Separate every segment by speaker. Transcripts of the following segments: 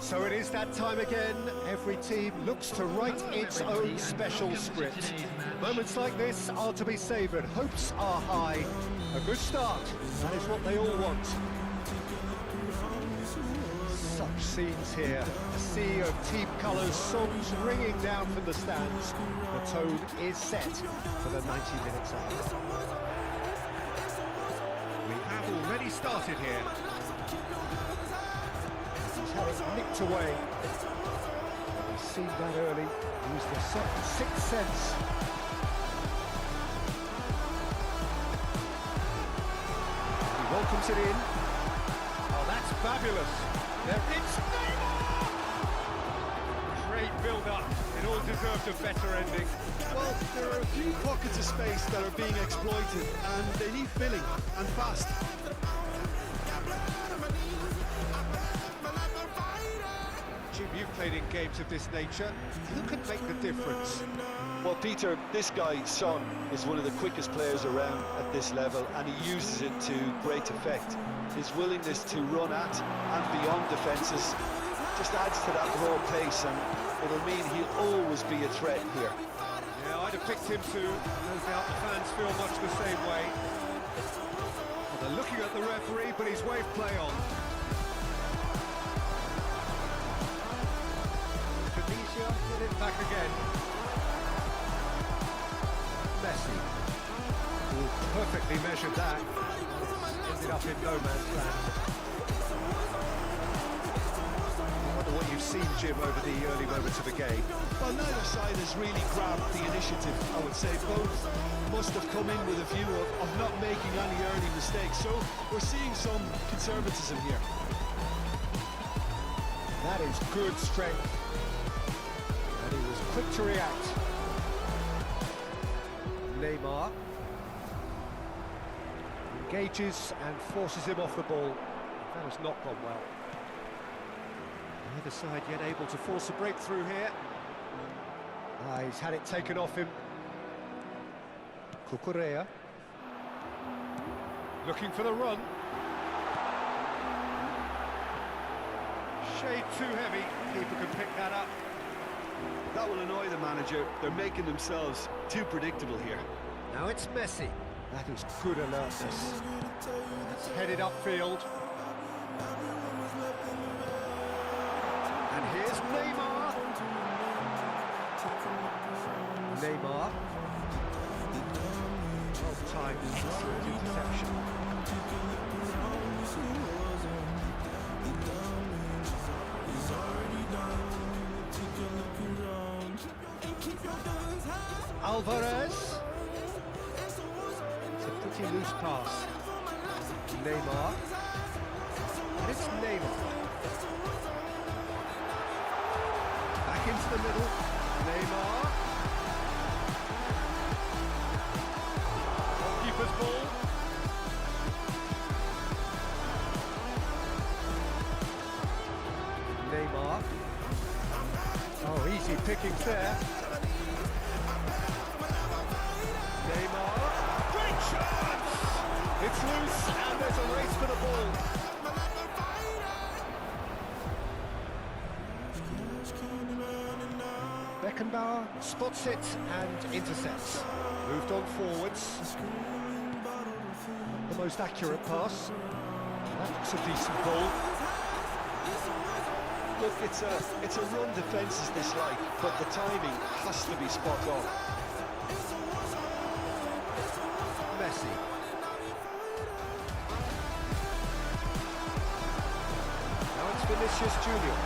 Speaker 1: So it is that time again. Every team looks to write its own special script. Moments like this are to be savoured. Hopes are high. A good start. That is what they all want. Such scenes here. A sea of team colours, songs ringing down from the stands. The tone is set for the 90 minutes ahead. We have already started here. He's had it nicked away. He's seen that early. Used a certain sixth sense. He welcomes it in. Oh, that's fabulous. It's Neymar! Great build-up. It all deserved a better ending.
Speaker 2: Well, there are a few pockets of space that are being exploited, and they need filling, and fast.
Speaker 1: Jim, you've played in games of this nature. Who can make the difference?
Speaker 2: Well, Peter, this guy, Son, is one of the quickest players around at this level, and he uses it to great effect. His willingness to run at and beyond defences just adds to that raw pace, and it'll mean he'll always be a threat here.
Speaker 1: Yeah, I'd have picked him too. No doubt the fans feel much the same way. Well, they're looking at the referee, but he's waved play on. Mision get it back again. Messi. Ooh, perfectly measured that. Ended up in no man's land. I wonder what you've seen, Jim, over the early moments of the game.
Speaker 2: Well, neither side has really grabbed the initiative, I would say. Both must have come in with a view of not making any early mistakes, so we're seeing some conservatism here.
Speaker 1: That is good strength. And he was quick to react. Neymar engages and forces him off the ball. That has not gone well. Neither side yet able to force a breakthrough here. He's had it taken off him. Cucurella. Looking for the run. Shade too heavy. Keeper can pick that up.
Speaker 2: That will annoy the manager. They're making themselves too predictable here.
Speaker 1: Now it's Messi. That is good alertness. It's headed upfield. And here's Neymar. Neymar. Well timed interception. Alvarez. It's a pretty loose pass. Neymar. And it's Neymar. Back into the middle. Neymar. Keeper's ball. Neymar. Oh, easy pickings there. Neymar, great chance! It's loose and there's a race for the ball. Beckenbauer spots it and intercepts. Moved on forwards. The most accurate pass. That looks a decent ball.
Speaker 2: Look, it's a run defences dislike, but the timing has to be spot on.
Speaker 1: Messi. Now it's Vinicius Junior.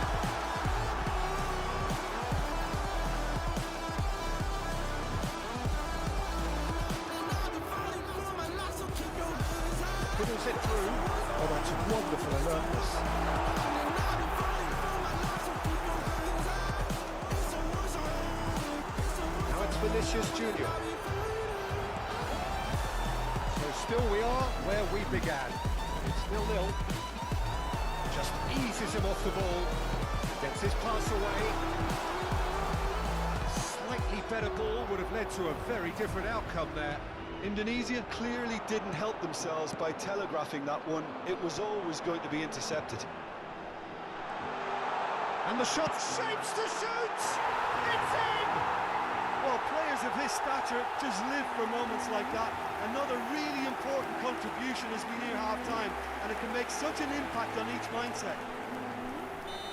Speaker 1: Fiddles it through. Oh, that's wonderful alertness. Now it's Vinicius Junior. Still we are where we began. It's 0-0. Just eases him off the ball. Gets his pass away. Slightly better ball would have led to a very different outcome there.
Speaker 2: Indonesia clearly didn't help themselves by telegraphing that one. It was always going to be intercepted.
Speaker 1: And the shot shapes to shoot! It's in!
Speaker 3: Well, players of his stature just live for moments like that. Another really important contribution as we near half-time, and it can make such an impact on each mindset.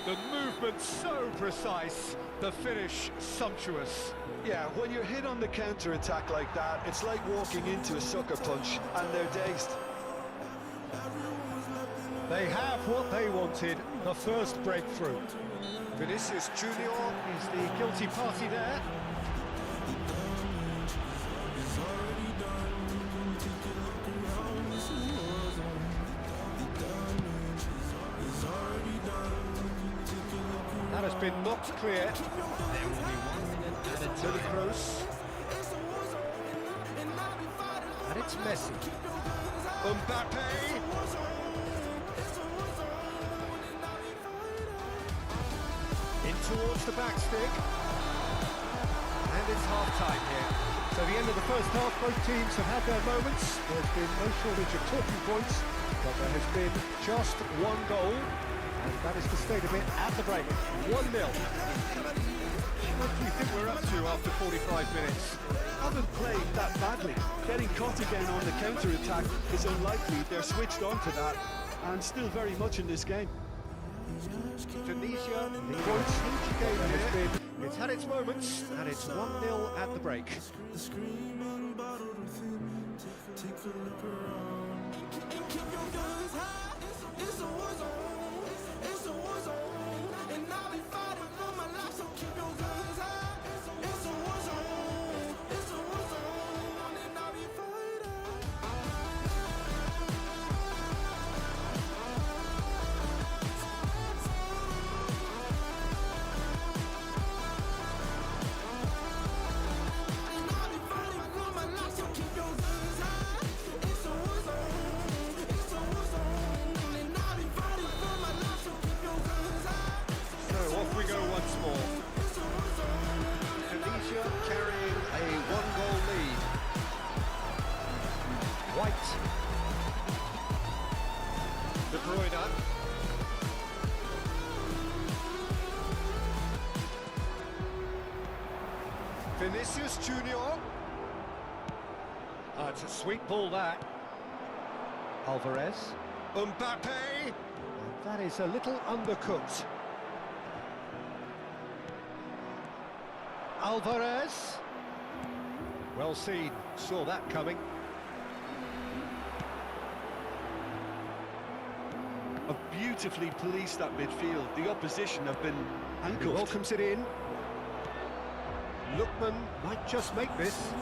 Speaker 1: The movement so precise, the finish sumptuous.
Speaker 2: Yeah, when you're hit on the counter-attack like that, it's like walking into a sucker punch and they're dazed.
Speaker 1: They have what they wanted, the first breakthrough. Vinicius Junior is the guilty party there. That has been knocked clear. There will be 1 minute added to the cross. And it's Messi. Mbappe. In towards the back stick. And it's half-time here. So the end of the first half, both teams have had their moments. There's been no shortage of talking points, but there has been just one goal. And that is the state of it at the break. 1-0. What do you think we're up to after 45 minutes?
Speaker 3: Haven't played that badly. Getting caught again on the counter-attack is unlikely. They're switched on to that, and still very much in this game.
Speaker 1: Tunisia, the points each game has been. It's had its moments, and it's 1-0 at the break. Off we go once more. Tunisia carrying a 1-goal lead. White. De Bruyne. Vinicius Junior. It's a sweet ball that. Alvarez. Mbappe. And that is a little undercooked. Alvarez. Well seen, saw that coming.
Speaker 3: Have beautifully policed that midfield. The opposition have been
Speaker 1: He
Speaker 3: handcuffed.
Speaker 1: welcomes it in. Lookman might just make this.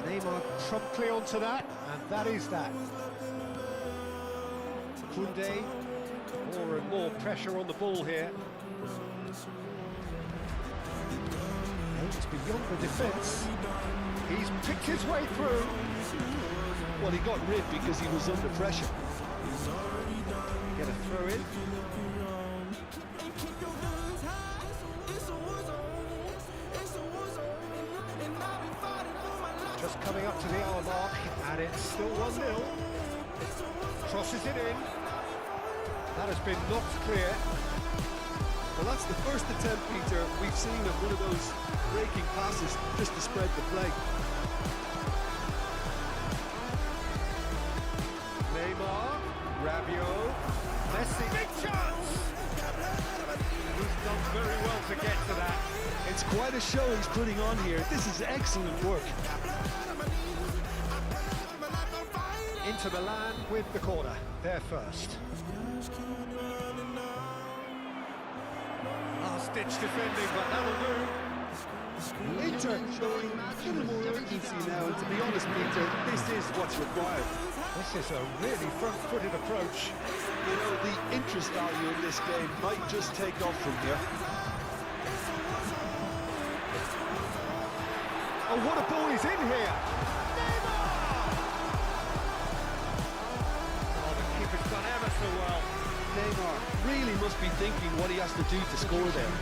Speaker 1: Neymar promptly onto that, and that is that. Koundé, more and more pressure on the ball here. Aims beyond the defence. He's picked his way through.
Speaker 2: Well, he got rid because he was under pressure.
Speaker 1: Get a throw in. Just coming up to the hour mark, and it's still 1-0. Crosses it in. That has been knocked clear.
Speaker 3: Well, that's the first attempt, Peter, we've seen of one of those breaking passes just to spread the play.
Speaker 1: Neymar, Rabiot, Messi. Big chance! He's done very well to get to that.
Speaker 2: It's quite a show he's putting on here. This is excellent work.
Speaker 1: Inter Milan with the corner, they're first. Last-ditch defending, but that'll do.
Speaker 3: Inter showing a little more urgency now, and to be honest, Peter, this is what's required.
Speaker 1: This is a really front-footed approach.
Speaker 2: You know, the interest value in this game might just take off from here.
Speaker 1: Oh, what a ball is in here! Neymar! Oh, the keeper's done ever so well.
Speaker 2: Neymar really must be thinking what he has to do to score there.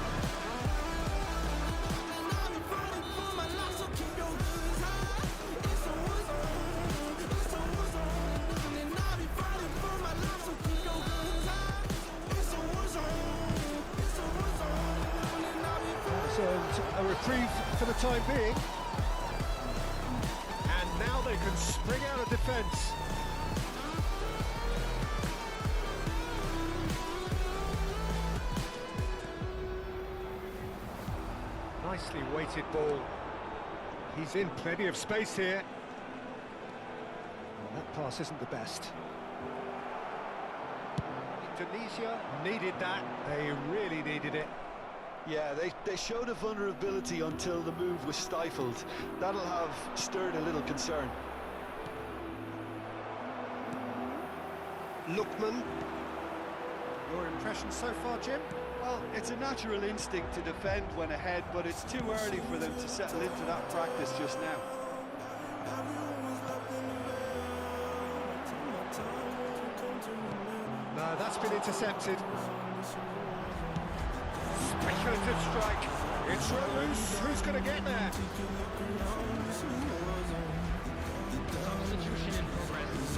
Speaker 1: earned a reprieve for the time being. And now they can spring out of defence. Nicely weighted ball. He's in plenty of space here. Well, that pass isn't the best. Indonesia needed that. They really needed it.
Speaker 2: Yeah, they showed a vulnerability until the move was stifled. That'll have stirred a little concern.
Speaker 1: Lookman. Your impression so far, Jim?
Speaker 3: Well, it's a natural instinct to defend when ahead, but it's too early for them to settle into that practice just now.
Speaker 1: No, that's been intercepted. Speculative strike. It's loose. Who's going to get there?
Speaker 4: Substitution in progress.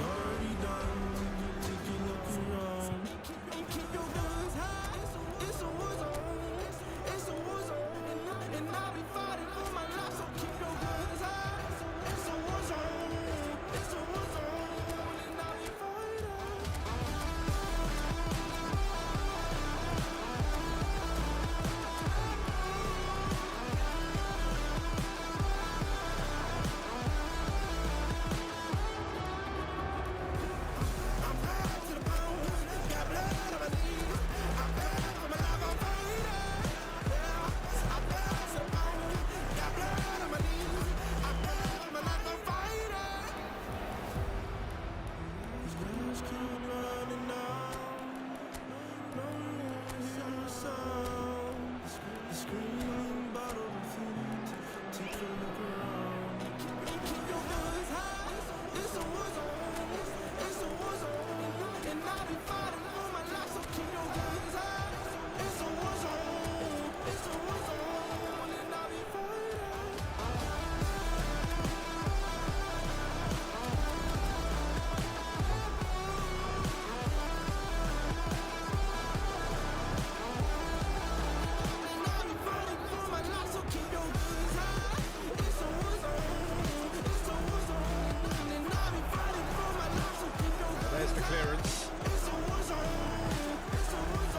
Speaker 1: Clearance.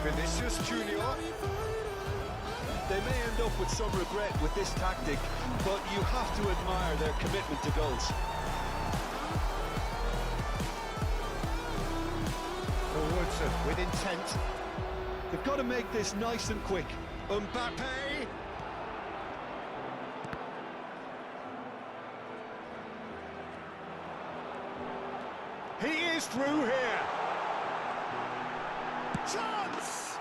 Speaker 1: Vinicius Junior.
Speaker 2: They may end up with some regret with this tactic, but you have to admire their commitment to goals.
Speaker 1: Forwards and with intent.
Speaker 2: They've got to make this nice and quick.
Speaker 1: Mbappe. He is through here. Chance!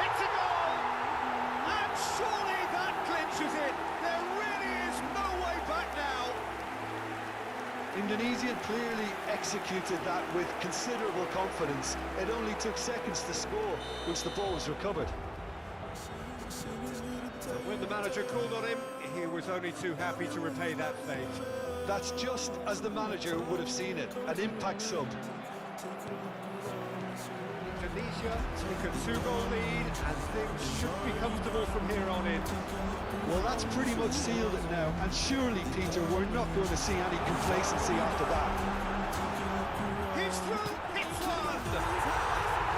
Speaker 1: It's a goal! And surely that clinches it. There really is no way back now.
Speaker 2: Indonesia clearly executed that with considerable confidence. It only took seconds to score once the ball was recovered.
Speaker 1: When the manager called on him, he was only too happy to repay that fate.
Speaker 2: That's just as the manager would have seen it, an impact sub.
Speaker 1: Indonesia take a 2-goal lead and things should be comfortable from here on in.
Speaker 2: Well, that's pretty much sealed it now, and surely, Peter, we're not going to see any complacency after that.
Speaker 1: He's through, it's one!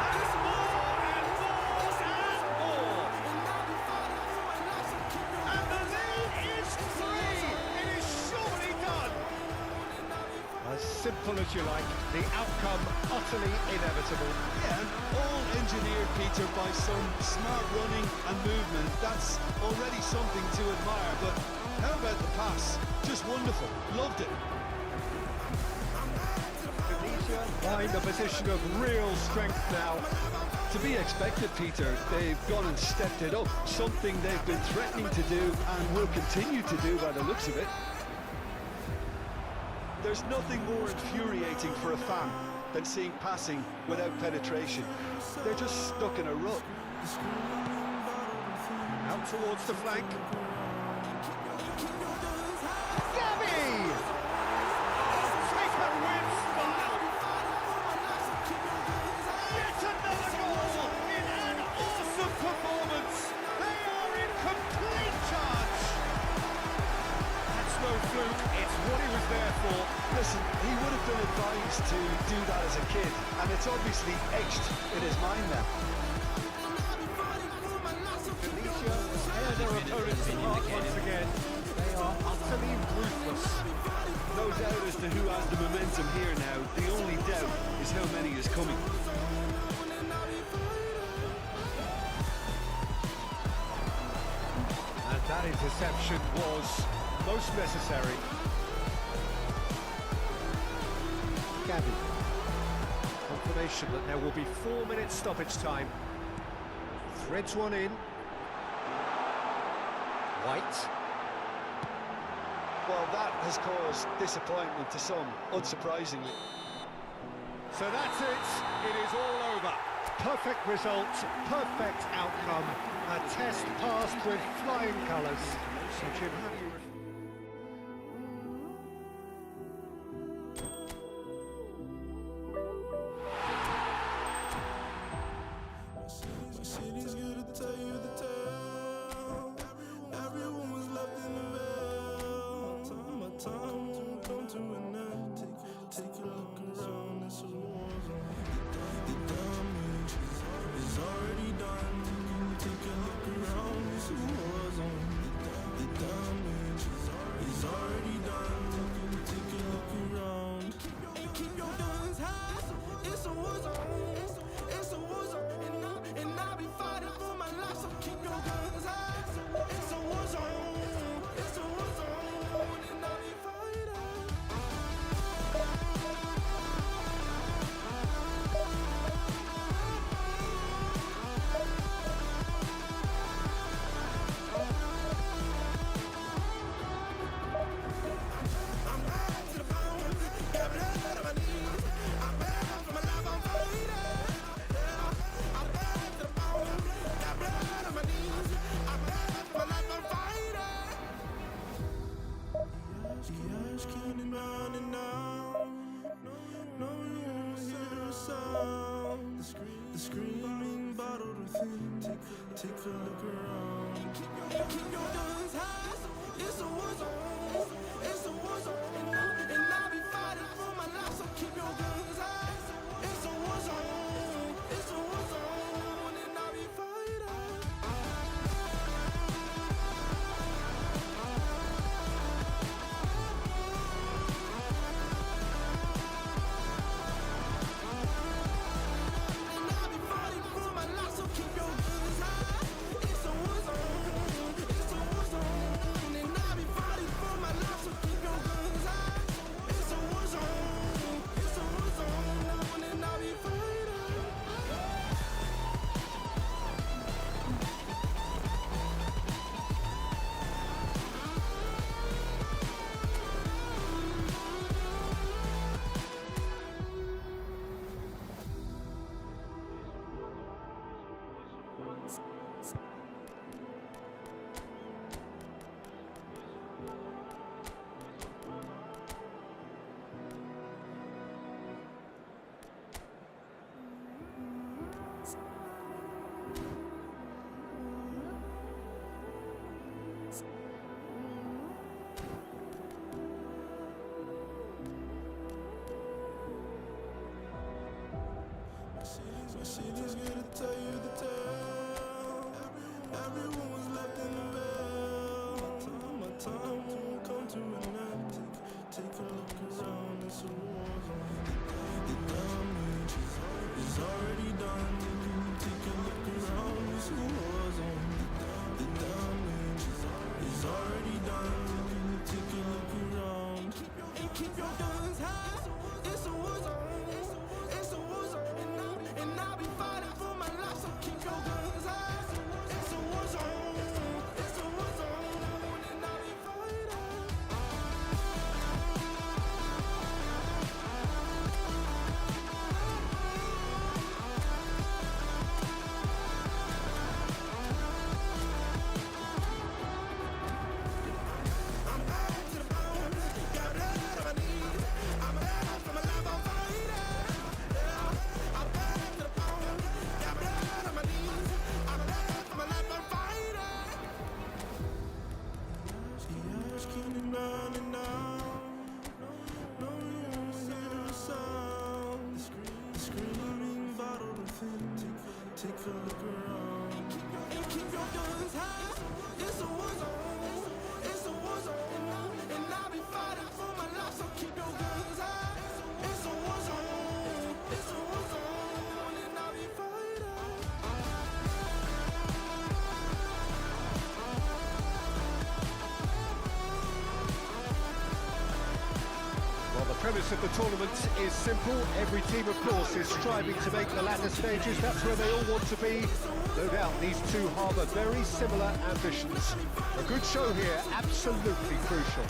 Speaker 1: And more and more and more! And the lead is 3! It is surely done! As simple as you like, the outcome utterly inevitable.
Speaker 2: Yeah, all engineered, Peter, by some smart running and movement. That's already something to admire, but how about the pass? Just wonderful. Loved it.
Speaker 1: Indonesia find a position of real strength now.
Speaker 2: To be expected, Peter. They've gone and stepped it up. Something they've been threatening to do and will continue to do by the looks of it. There's nothing more infuriating for a fan than seeing passing without penetration. They're just stuck in a rut.
Speaker 1: Out towards the flank. Gabby! Taken with style. Yet another goal in an awesome performance. They are in complete
Speaker 2: used to do that as a kid, and it's obviously etched in his mind now.
Speaker 1: Tunisia tear their opponents apart once again. They are utterly ruthless.
Speaker 3: No doubt as to who has the momentum here now. The only doubt is how many is coming.
Speaker 1: And that interception was most necessary. Gabby. Confirmation that there will be 4 minutes stoppage time. Threads one in. White.
Speaker 2: Well, that has caused disappointment to some, unsurprisingly.
Speaker 1: So that's it. It is all over. Perfect result, perfect outcome. A test passed with flying colours. So Jim, how do you... Well, the premise of the tournament is simple. Every team, of course, is striving to make the latter stages. That's where they all want to be. No doubt these two harbour very similar ambitions. A good show here, absolutely crucial.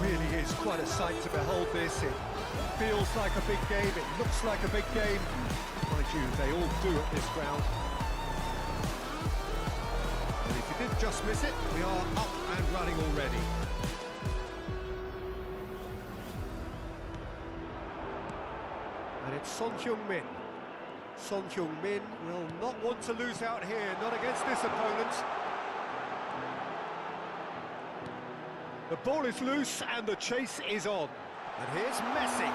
Speaker 1: Really is quite a sight to behold this. It feels like a big game, it looks like a big game. Mind you, they all do at this ground. And if you did just miss it, we are up and running already. And it's Son Heung-min. Son Heung-min will not want to lose out here, not against this opponent. The ball is loose and the chase is on. And here's Messi.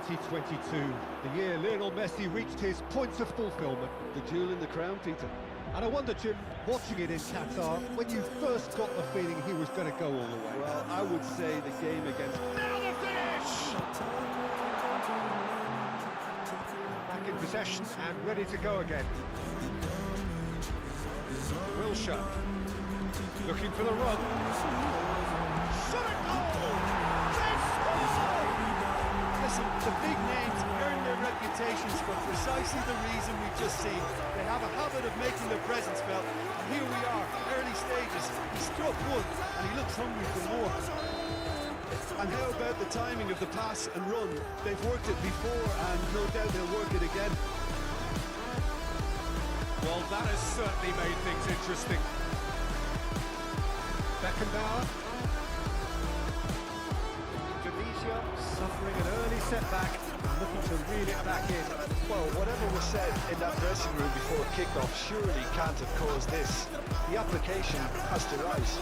Speaker 1: 2022, the year Lionel Messi reached his points of fulfilment.
Speaker 2: The jewel in the crown, Peter.
Speaker 1: And I wonder, Jim, watching it in Qatar, when you first got the feeling he was going to go all the way.
Speaker 2: Well, I would say the game against...
Speaker 1: Now the finish! Back in possession and ready to go again. Wilshere, looking for the run. Shot it goal! They score!
Speaker 3: Listen, the big names earn their reputations for precisely the reason we've just seen. They have a habit of making their presence felt. And here we are, early stages. He struck one, and he looks hungry for more. And how about the timing of the pass and run? They've worked it before, and no doubt they'll work it again.
Speaker 1: Well, that has certainly made things interesting. Beckenbauer. Tunisia suffering an early setback, looking to reel it back in.
Speaker 2: Well, whatever was said in that dressing room before kick-off surely can't have caused this. The application has to rise.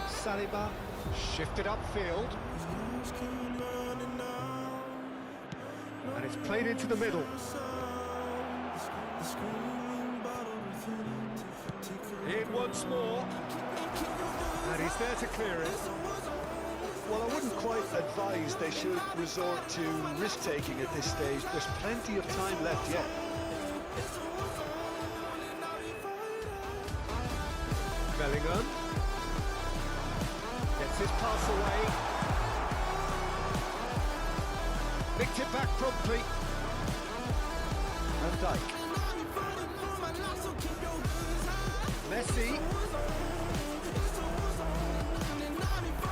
Speaker 1: Saliba shifted upfield. And it's played into the middle. In once more. And he's there to clear it.
Speaker 2: Well, I wouldn't quite advise they should resort to risk-taking at this stage. There's plenty of time left yet.
Speaker 1: Bellingham gets his pass away. Nicked it back promptly. Van Dijk. Messi.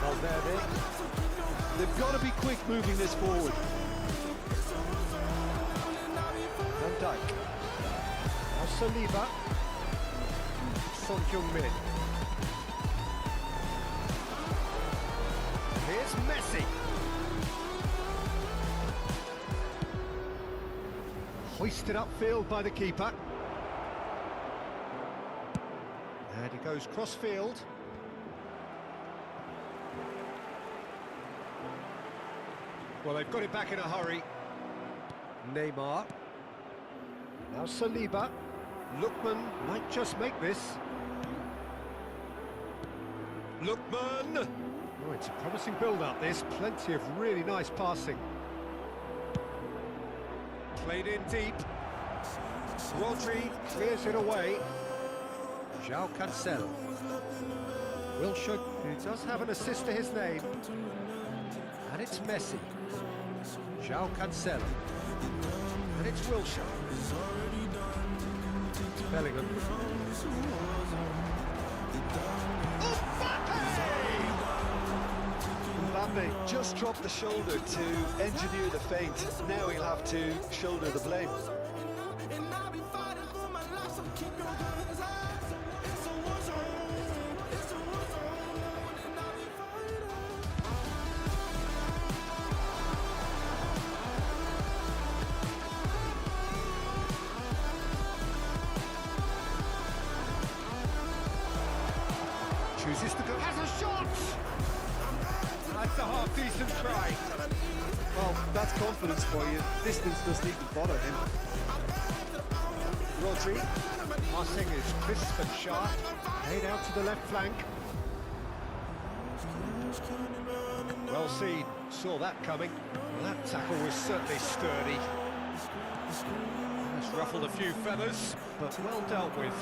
Speaker 1: Valverde.
Speaker 2: They've got to be quick moving this forward.
Speaker 1: Van Dijk. Now Saliba. Son Heung-min. Here's Messi. Hoisted upfield by the keeper. And he goes cross-field. Well, they've got it back in a hurry. Neymar. Now Saliba. Lookman might just make this. Lookman! Oh, it's a promising build-up, this. Plenty of really nice passing. Played in deep. Rodri clears it away. João Cancelo. Wilshere, who does have an assist to his name. And it's Messi. João Cancelo. And it's Wilshere. Bellingham.
Speaker 2: Mbappe just dropped the shoulder to engineer the feint. Now he'll have to shoulder the blame.
Speaker 1: Chooses to go, has a shot! That's a half-decent try.
Speaker 3: Well, that's confidence for you. Distance doesn't even bother him.
Speaker 1: Rodri, passing is crisp and sharp, laid out to the left flank. Well seen, saw that coming. Well, that tackle was certainly sturdy. It's ruffled a few feathers, but well dealt with.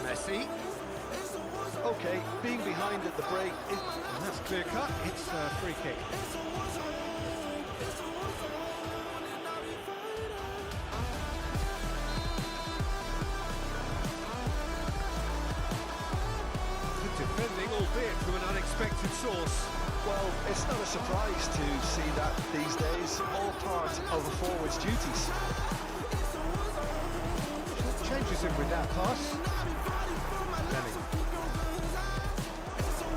Speaker 1: Messi.
Speaker 2: Okay, being behind at the break,
Speaker 1: And that's clear cut, it's a free kick. Good defending, albeit from an unexpected source.
Speaker 2: well, it's not a surprise to see that these days, all part of a forward's duties.
Speaker 1: Changes him with that pass. Denning.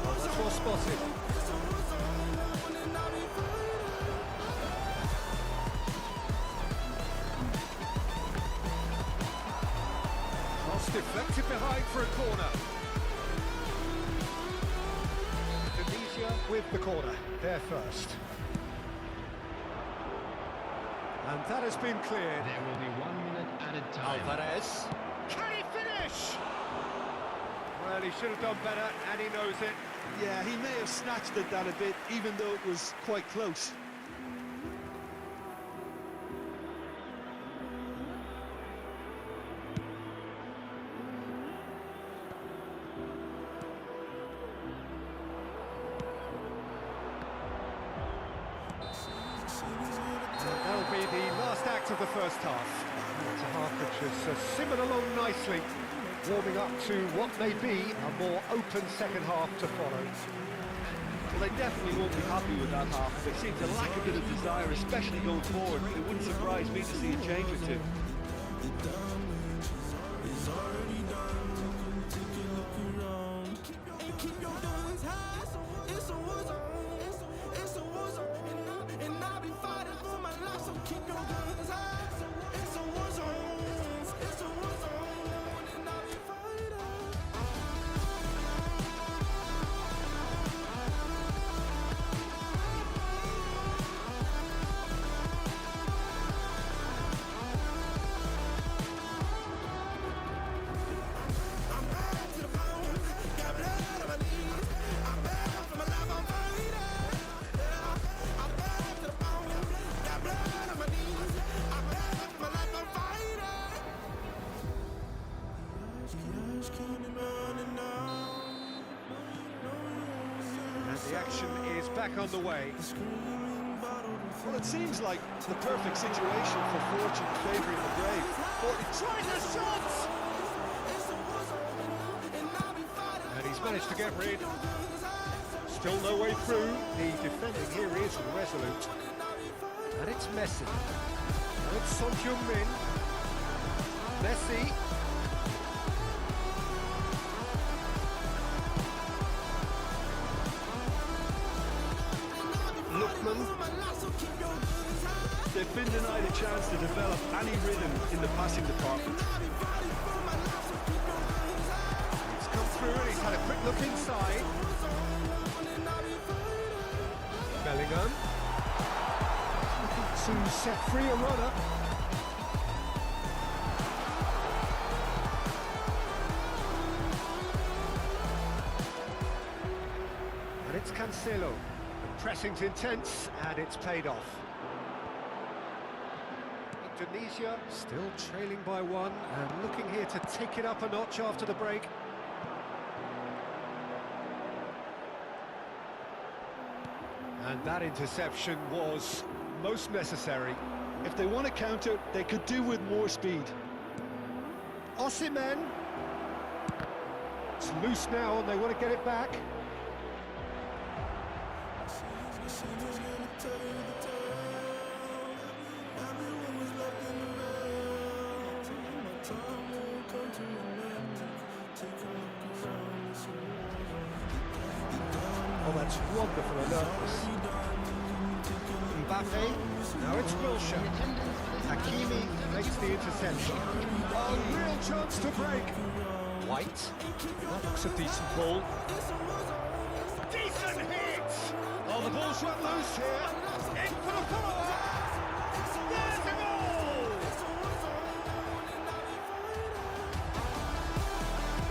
Speaker 1: Well, that's well spotted. Cross deflected behind for a corner. With the corner, there first. And that has been cleared.
Speaker 4: There will be 1 minute added time.
Speaker 1: Alvarez. Can he finish? Well, he should have done better, and he knows it.
Speaker 3: Yeah, he may have snatched at that a bit, even though it was quite close.
Speaker 1: That'll be the last act of the first half. It's a half which has simmered along nicely, warming up to what may be a more open second half to follow.
Speaker 3: Well, they definitely won't be happy with that half. They seem to lack a bit of desire, especially going forward. It wouldn't surprise me to see a change or two.
Speaker 1: And the action is back on the way.
Speaker 2: Well, it seems like the perfect situation for fortune favouring the brave.
Speaker 1: But he tries a shot! And he's managed to get rid. Still no way through. The defending here is resolute. And it's Messi. And it's Son Heung-min. Messi. Lookman.
Speaker 3: They've been denied a chance to develop any rhythm in the passing department.
Speaker 1: He's come through and he's had a quick look inside. Bellingham. Looking to set free a runner. And it's Cancelo. The pressing's intense and it's paid off. Indonesia still trailing by one and looking here to take it up a notch after the break. And that interception was most necessary.
Speaker 2: If they want to counter, they could do with more speed.
Speaker 1: Osimhen. It's loose now and they want to get it back. Oh, that's wonderful alertness. Mbappe, now it's Wilshere. Hakimi makes the interception. Oh, real chance to break. White. That looks a decent ball.
Speaker 3: Decent hit! Oh, the ball's run loose here. In for the follow-up. There's a goal!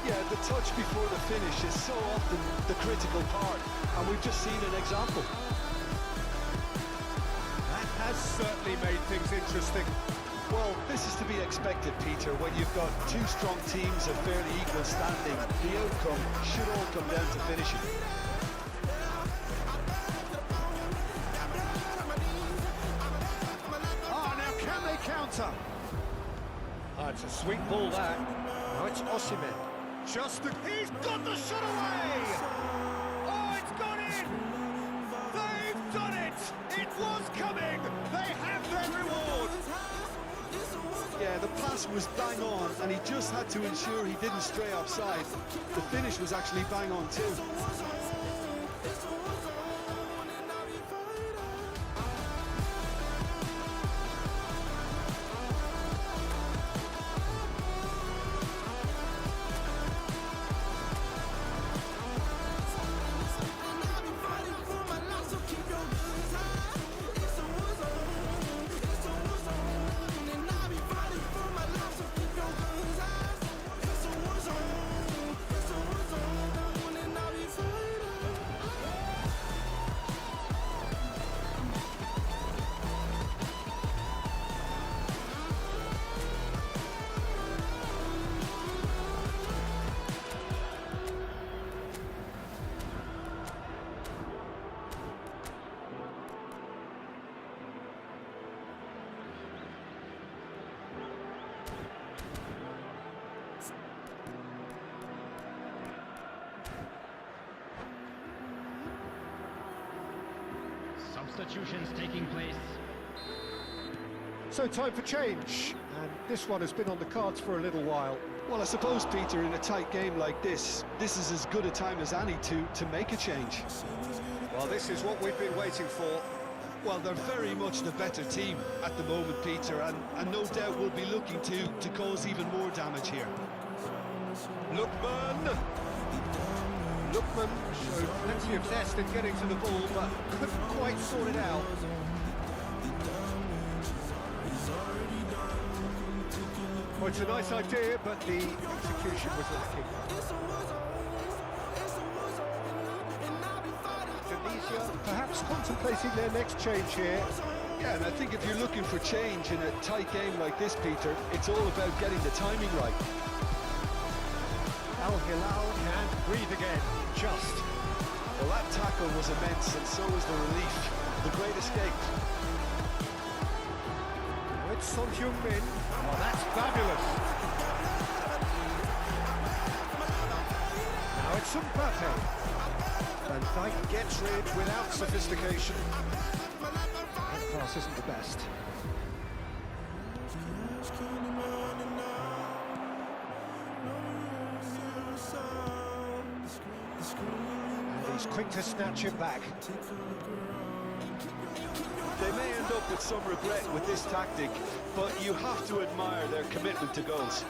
Speaker 2: Yeah, the touch before the finish is so often the critical part, and we've just seen an example.
Speaker 1: That has certainly made things interesting.
Speaker 2: Well, this is to be expected, Peter. When you've got two strong teams of fairly equal standing, the outcome should all come down to finishing.
Speaker 1: Ah, now can they counter? Ah, it's a sweet ball, that. Now it's Osimhen. He's got the shot away! Oh, it's gone in! They've done it! It was coming! They have their reward!
Speaker 2: Yeah, the pass was bang on, and he just had to ensure he didn't stray offside. The finish was actually bang on too.
Speaker 4: Substitutions taking place.
Speaker 1: So time for change, and this one has been on the cards for a little while.
Speaker 2: Well, I suppose, Peter, in a tight game like this is as good a time as any to make a change.
Speaker 1: Well, this is what we've been waiting for.
Speaker 2: Well, they're very much the better team at the moment, Peter, and no doubt will be looking to cause even more damage here.
Speaker 1: Lookman showed plenty of zest in getting to the ball, but couldn't quite sort it out. Well, it's a nice idea, but the execution was lacking. Tunisia perhaps contemplating their next change here.
Speaker 2: Yeah, and I think if you're looking for change in a tight game like this, Peter, it's all about getting the timing right.
Speaker 1: Al Hilal can breathe again, just.
Speaker 2: Well, that tackle was immense, and so was the relief. The great escape.
Speaker 1: Now it's Son Heung-min. Oh, that's fabulous. Now it's Mbappe. Van Dijk gets rid without sophistication. That pass isn't the best. And he's quick to snatch it back.
Speaker 2: They may end up with some regret with this tactic, but you have to admire their commitment to goals.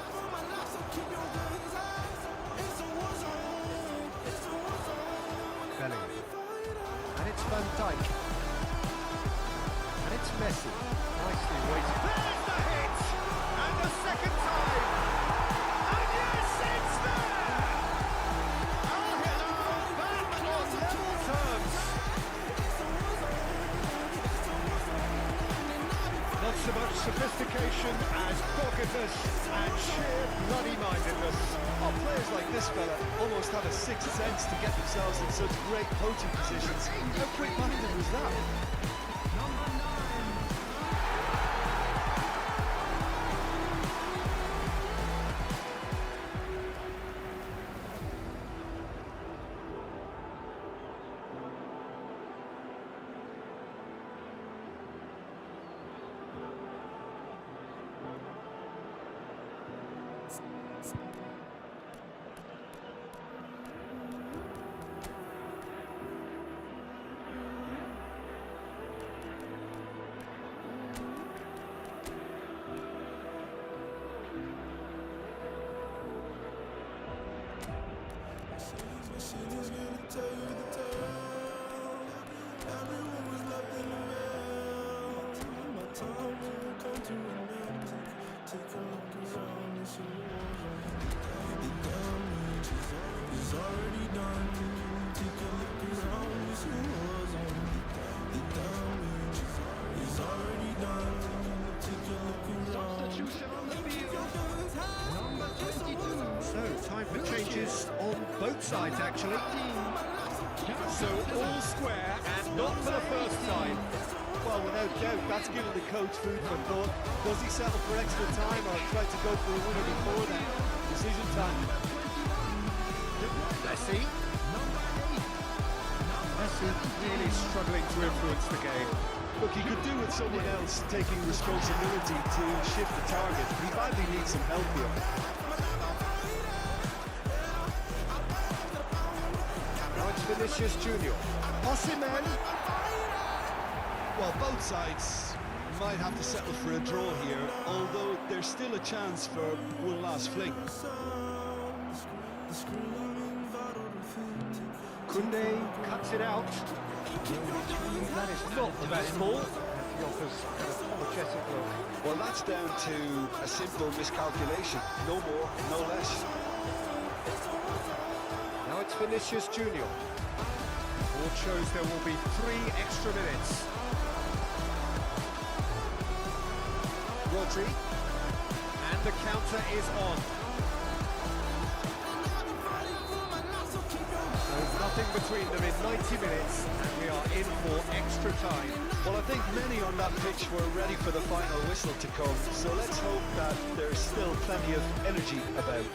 Speaker 1: Bellingham. And it's Van Dijk. And it's Messi. Nicely waited. There's the hit! And the second time! And yes, it's there! Al Hilal back on level terms. Not so much sophistication as doggedness and sheer bloody-mindedness.
Speaker 2: Oh, players like this fella almost have a sixth sense to get themselves in such great coaching positions. How quick-minded was that?
Speaker 4: Substitution on the field. Number 22.
Speaker 1: So, time for changes on both sides, actually.
Speaker 3: So all square and not for the first time. Well, without doubt, that's given the coach food for thought. Does he settle for extra time or try to go for a winner before that? Decision time.
Speaker 1: Messi. Messi really struggling to influence the game.
Speaker 2: Look, he could do with someone else taking responsibility to shift the target. He badly needs some help here.
Speaker 1: Now it's Vinicius Junior. Osimhen.
Speaker 2: Well, both sides might have to settle for a draw here, although there's still a chance for one last fling.
Speaker 1: Koundé cuts it out. That is not the best ball. He offers an apologetic look.
Speaker 2: Well, that's down to a simple miscalculation. No more, no less.
Speaker 1: Now it's Vinicius Junior. Board shows there will be 3 extra minutes. Rodri. And the counter is on. So nothing between them in 90 minutes, and we are in for extra time.
Speaker 2: Well, I think many on that pitch were ready for the final whistle to come, so let's hope that there's still plenty of energy about.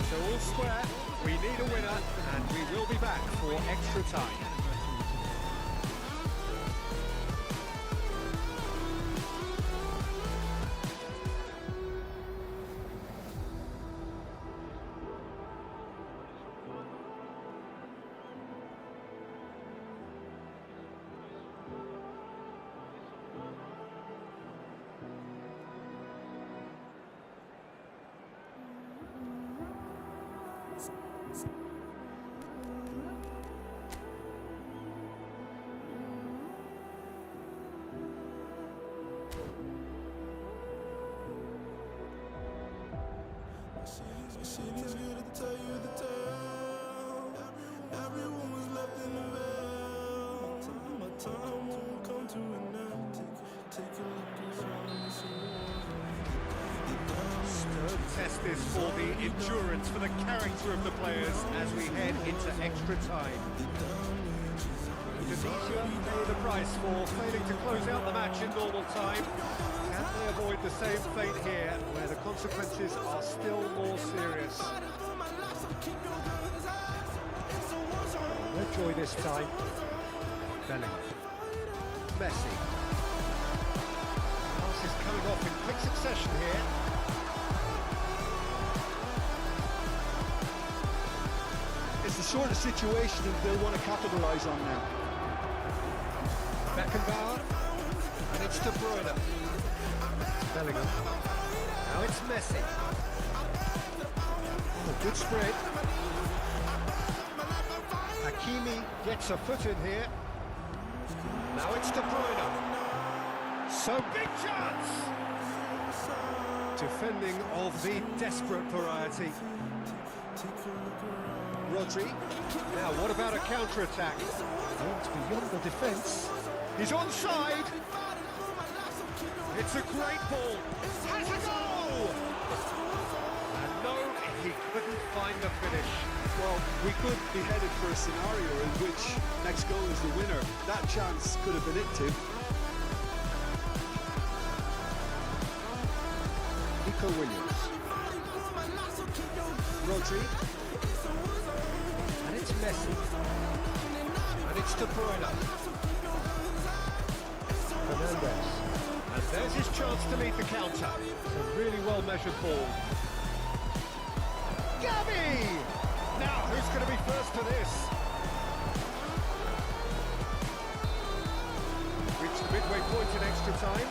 Speaker 1: So all square, we need a winner, and we will be back for extra time.
Speaker 5: City's here to tell you the tale. Everyone was left in the veil. My time won't come to an end. Take a look around.
Speaker 1: Stern test this for the endurance, for the character of the players as we head into extra time. Indonesia pay the price for failing to close out the match in normal time. Can they avoid the same fate here, where the consequences are still more serious? No joy this time. Bellingham. Messi. Pass is coming off in quick succession here.
Speaker 2: It's the sort of situation that they'll want to capitalise on now.
Speaker 1: Beckenbauer, and it's De Bruyne. Bellingham. Now it's Messi. A good spread. Hakimi gets a foot in here. Now it's De Bruyne. So big chance! Defending of the desperate variety. Rodri. Now what about a counter-attack? Went beyond the defence. He's onside. It's a great ball. Has a goal! And no, he couldn't find the finish.
Speaker 2: Well, we could be headed for a scenario in which next goal is the winner. That chance could have been it too.
Speaker 1: Nico Williams. Rodri. And it's Messi. And it's De Bruyne. Fernandez. And there's his chance to lead the counter. It's a really well-measured ball. Gavi! Now, who's going to be first to this? Reached the midway point in extra time.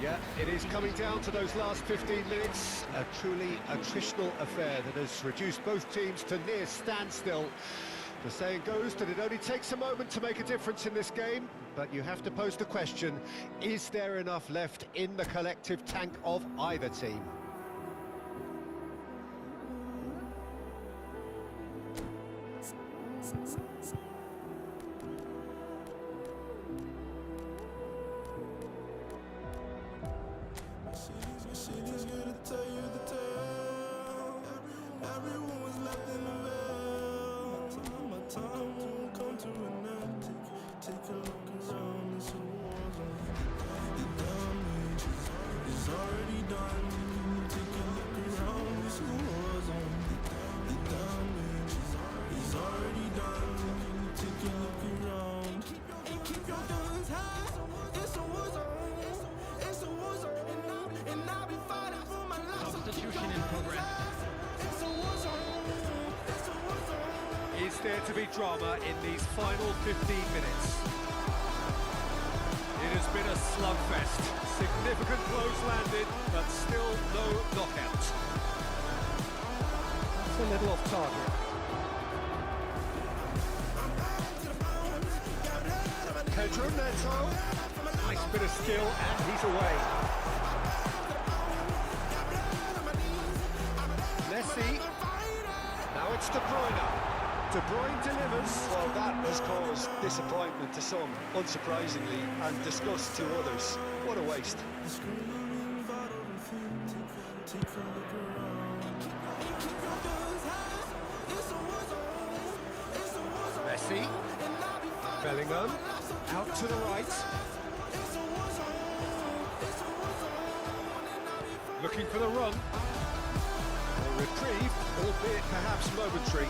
Speaker 1: Yeah, it is coming down to those last 15 minutes. A truly attritional affair that has reduced both teams to near standstill. The saying goes that it only takes a moment to make a difference in this game. but you have to pose the question, is there enough left in the collective tank of either team?
Speaker 5: City's gonna tell you the tale. Everyone was left in the veil. My time won't come to an end. Take a look around, it's a war zone. The damage is already done. Take a look around, it's a war zone. The damage is already done. Take a look around and keep your guns high. It's a war zone. It's a war zone. And I'll be fighting for my life.
Speaker 4: Substitution in progress.
Speaker 5: It's a war zone. It's a war zone.
Speaker 1: Is there to be drama in these final 15 minutes? It has been a slugfest. Significant blows landed, but still no knockout. That's a little off target. Pedro Neto. Nice bit of skill, and he's away. Messi. Now it's De Bruyne. De Bruyne delivers.
Speaker 2: Well, that has caused disappointment to some, unsurprisingly, and disgust to others. What a waste.
Speaker 1: Messi. Bellingham. Out to the right. Looking for the run. A reprieve, albeit perhaps momentary.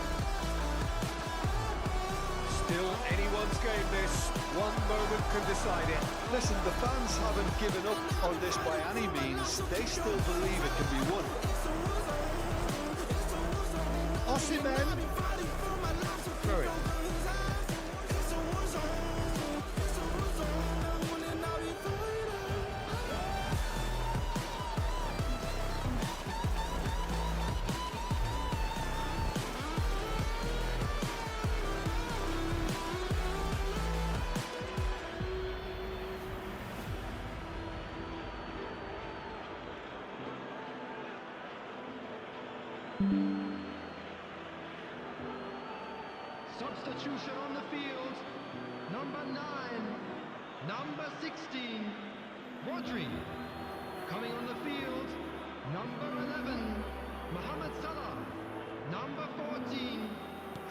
Speaker 1: Still anyone's game this. One moment can decide it.
Speaker 2: Listen, the fans haven't given up on this by any means. They still believe it can be won.
Speaker 1: Osimhen. Throw it.
Speaker 4: Substitution on the field. Number 9, number 16, Rodri. Coming on the field, number 11, Mohamed Salah. Number 14,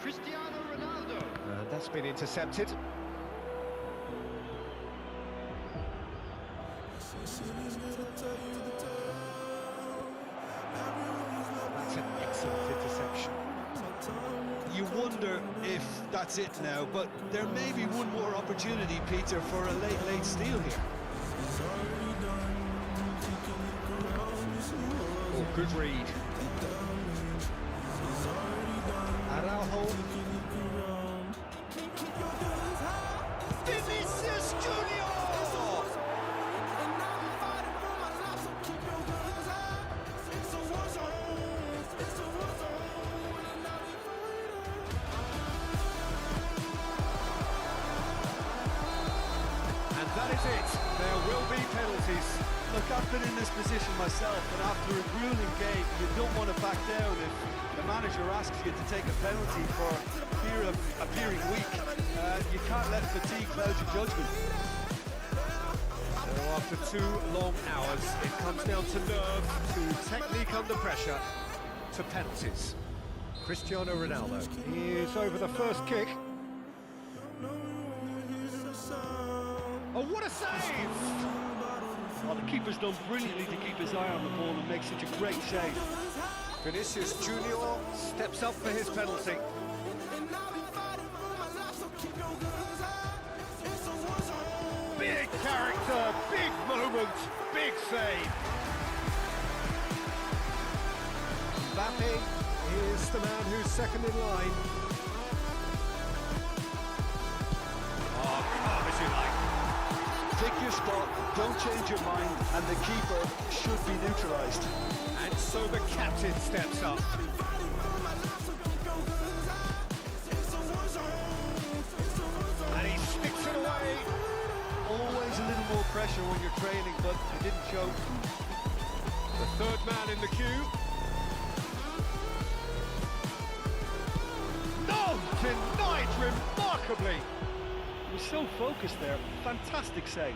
Speaker 4: Cristiano Ronaldo.
Speaker 1: And that's been intercepted. That's an excellent interception.
Speaker 2: You wonder if that's it now, but there may be one more opportunity, Peter, for a late steal here.
Speaker 1: Oh, good read. Araujo. Vinicius Junior! That is it. There will be penalties.
Speaker 2: Look, I've been in this position myself, and after a grueling game, you don't want to back down if the manager asks you to take a penalty for fear of appearing weak. You can't let fatigue cloud your judgment.
Speaker 1: So after 2 long hours, it comes down to nerve, to technique under pressure, to penalties. Cristiano Ronaldo is over the first kick. Oh, what a save!
Speaker 2: Well, the keeper's done brilliantly to keep his eye on the ball and make such a great save.
Speaker 1: Vinicius Junior steps up for his penalty. Big character, big moment, big save. Mbappe is the man who's second in line. Oh, calm as you like.
Speaker 2: Pick your spot, don't change your mind, and the keeper should be neutralised.
Speaker 1: And so the captain steps up. And he sticks it away.
Speaker 3: a little more pressure when you're trailing, but it didn't show.
Speaker 1: The third man in the queue. No! Denied remarkably!
Speaker 3: He was so focused there. Fantastic save.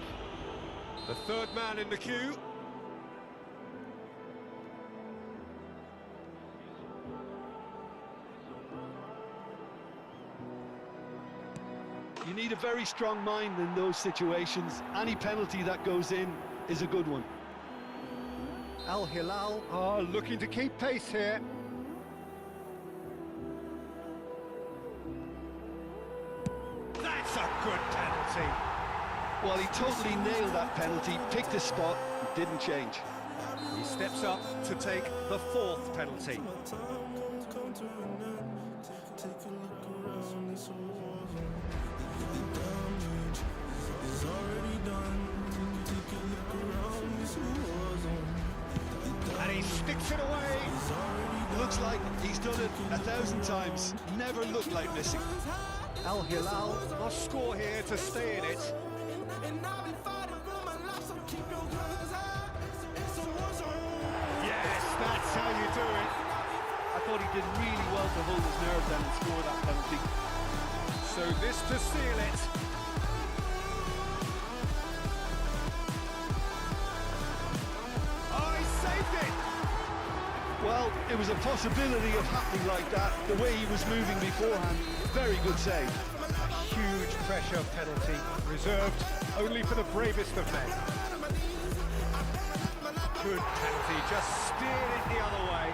Speaker 1: The third man in the queue.
Speaker 2: You need a very strong mind in those situations. Any penalty that goes in is a good one.
Speaker 1: Al Hilal are looking to keep pace here. That's a good penalty.
Speaker 2: Well, he totally nailed that penalty, picked a spot, and didn't change.
Speaker 1: He steps up to take the fourth penalty.
Speaker 5: come to an end. Take a look around this war zone. The damage is already done. Take a look around this war zone.
Speaker 1: And he sticks it away.
Speaker 2: Looks like he's done it 1,000 times. Never looked like missing.
Speaker 1: Al Hilal must score here to stay in it. Yes, that's how you do it.
Speaker 3: I thought he did really well to hold his nerve down and score that penalty.
Speaker 1: So this to seal it. Oh, he saved it!
Speaker 2: Well, it was a possibility of happening like that, the way he was moving beforehand. Very good save.
Speaker 1: A huge pressure penalty, reserved only for the bravest of men. Good penalty, just steered it the other way.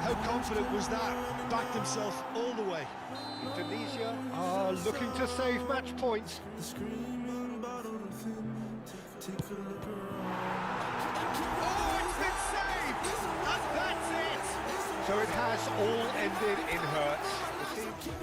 Speaker 2: How confident was that? Backed himself all the way.
Speaker 1: Indonesia are looking to save match points.
Speaker 5: The screaming bottle of thin. Take a look around.
Speaker 1: Oh, it's been saved! And that's it! So it has all ended in hurts. The team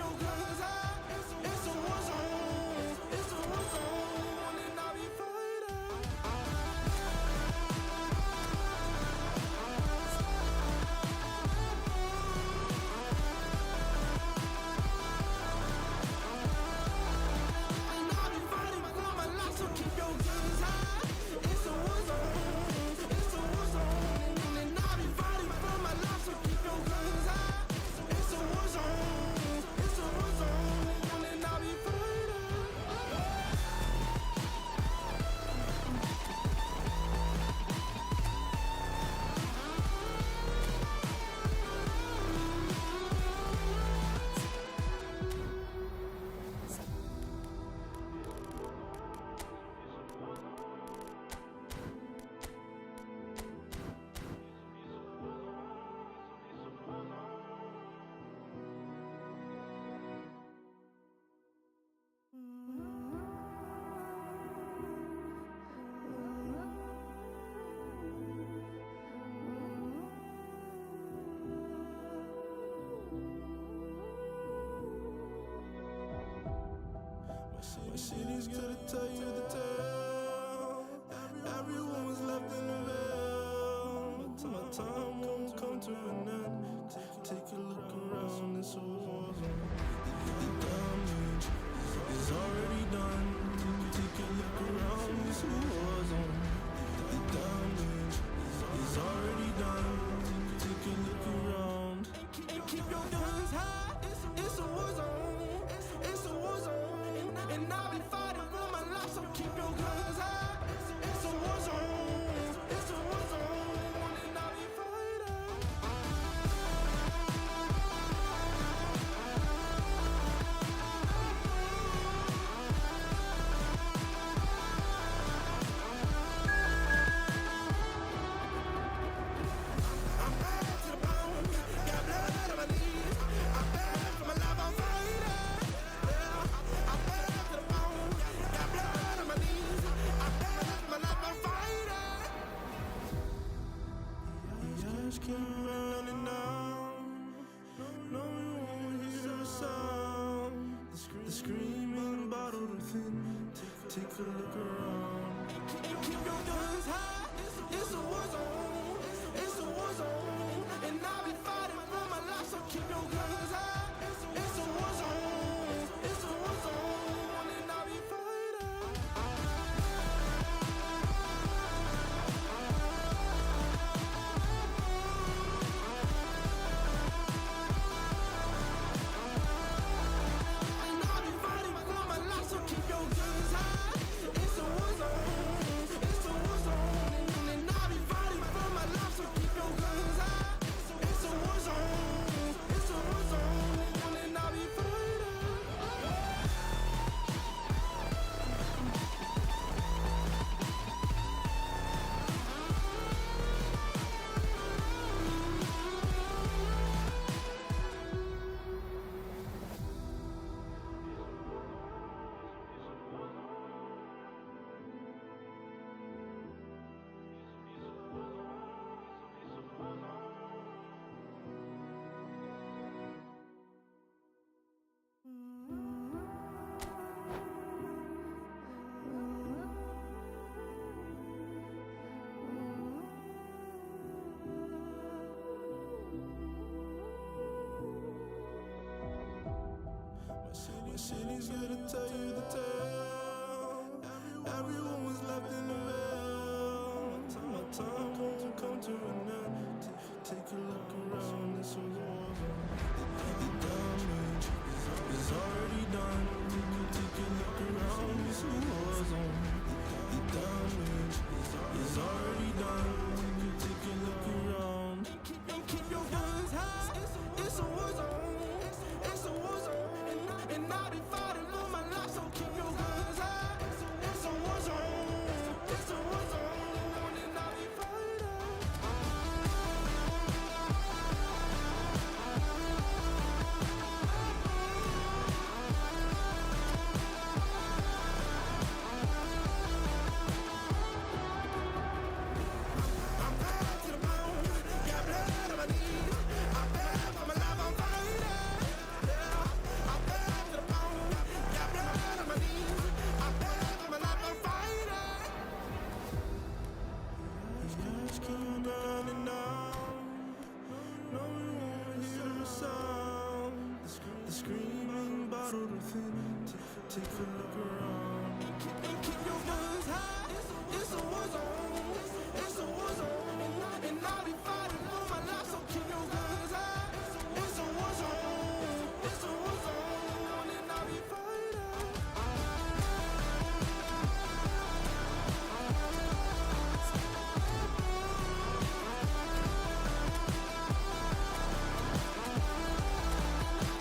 Speaker 5: My city's gonna tell you the tale. Everyone was left in the veil. My time won't come to an end. Take a look around this war zone. The damage is already done. Take a look around this war zone. The damage is already done. Take a look around. And keep your guns high. It's a war zone. It's a war zone. And I'll be fighting for my life, so keep your guns high. It's a war zone. It's a war zone. And I'll be fighting. I'm bad to the bone. Got blood on my knees. I'm bad for my life, I'm fighting. I'm bad to the bone. Got blood on my knees. I'm bad for my life, I'm fighting. The ash came running down. No one won't hear the sound. The screaming bottled and thin. Take a look around. Keep your guns high. It's a war zone. It's a war zone. And I'll be fighting for my life, so keep your guns high. It's a war zone. It's a war zone. And I'll be fighting. city's here to tell you the tale. Everyone was left in the veil. My time won't come to an end. Take a look around, this was war zone. The damage is already done. Take a look around, this was war zone. The damage is already done. Take a look around and keep your guns high. It's a war zone. It's a war zone. And I'll be fighting for my life, so keep your guns high. It's a war zone. It's a war zone. And I'll be fighting. I'm bad to the bone. Got blood on my knees. I'm bad for my life. I'm fighting. Yeah. I'm bad to the bone. Got blood on my knees. I'm bad for my life. I'm fighting. Just keep on running down. No one won't hear the sound. The screaming bottled within. Take a look around. And keep your guns high. It's a war zone. It's a war zone. And I'll be fighting for my life, so keep your guns high. It's a war zone. It's a war zone. And I'll be fighting.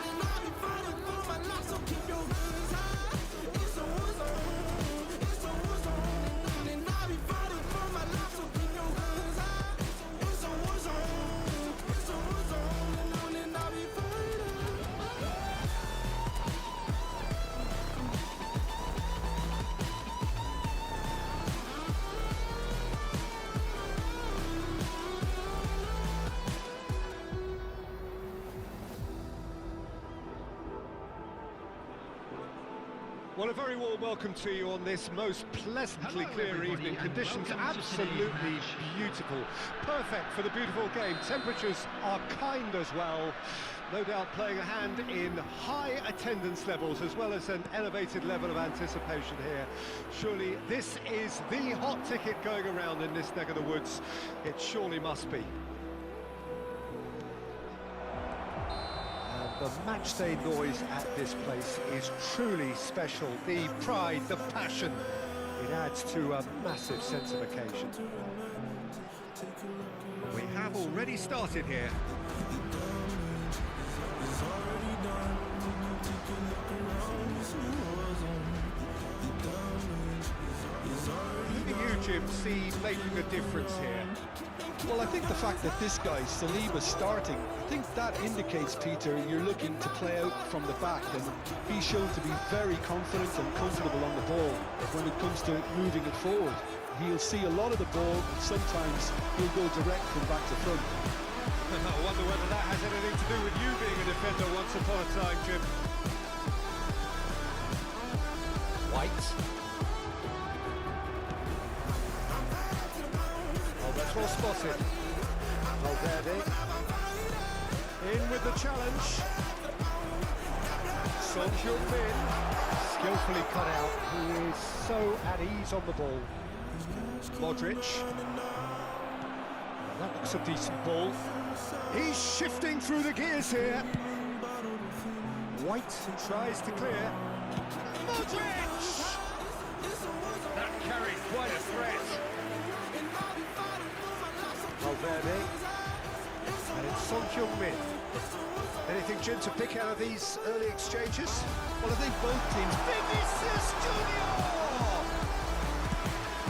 Speaker 5: And I'll be fighting for my life, so keep your guns high. It's a war zone. It's a war zone. And I'll be fighting for my life, so keep your guns high. It's a war zone. It's a war zone. And I'll be fighting.
Speaker 1: Well, a very warm welcome to you on this most pleasantly
Speaker 4: Hello,
Speaker 1: clear
Speaker 4: everybody,
Speaker 1: evening.
Speaker 4: and
Speaker 1: Conditions
Speaker 4: welcome to today's
Speaker 1: absolutely
Speaker 4: match.
Speaker 1: beautiful. Perfect for the beautiful game. Temperatures are kind as well. No doubt playing a hand in high attendance levels as well as an elevated level of anticipation here. Surely this is the hot ticket going around in this neck of the woods. It surely must be. The matchday noise at this place is truly special. The pride, the passion, it adds to a massive sense of occasion. We have already started here.
Speaker 5: It's already done. Take a look around, this war zone. The damage is already
Speaker 1: Who do you, Jim, see making a difference here?
Speaker 2: Well, I think the fact that this guy, Saliba's starting, I think that indicates, Peter, you're looking to play out from the back and be shown to be very confident and comfortable on the ball when it comes to moving it forward. He'll see a lot of the ball, and sometimes he'll go direct from back to front.
Speaker 1: I wonder whether that has anything to do with you being a defender once upon a time, Jim. White. Oh, that's well spotted. Valverde. In with the challenge. Son Heung-min. Skillfully cut out. He is so at ease on the ball. Modric. That looks a decent ball. He's shifting through the gears here. White tries to clear. Modric! That carried quite a threat. Valverde. And it's Son Heung-min. Anything, Jim, to pick out of these early exchanges?
Speaker 2: Well, I think both teams...
Speaker 1: Vinicius Junior!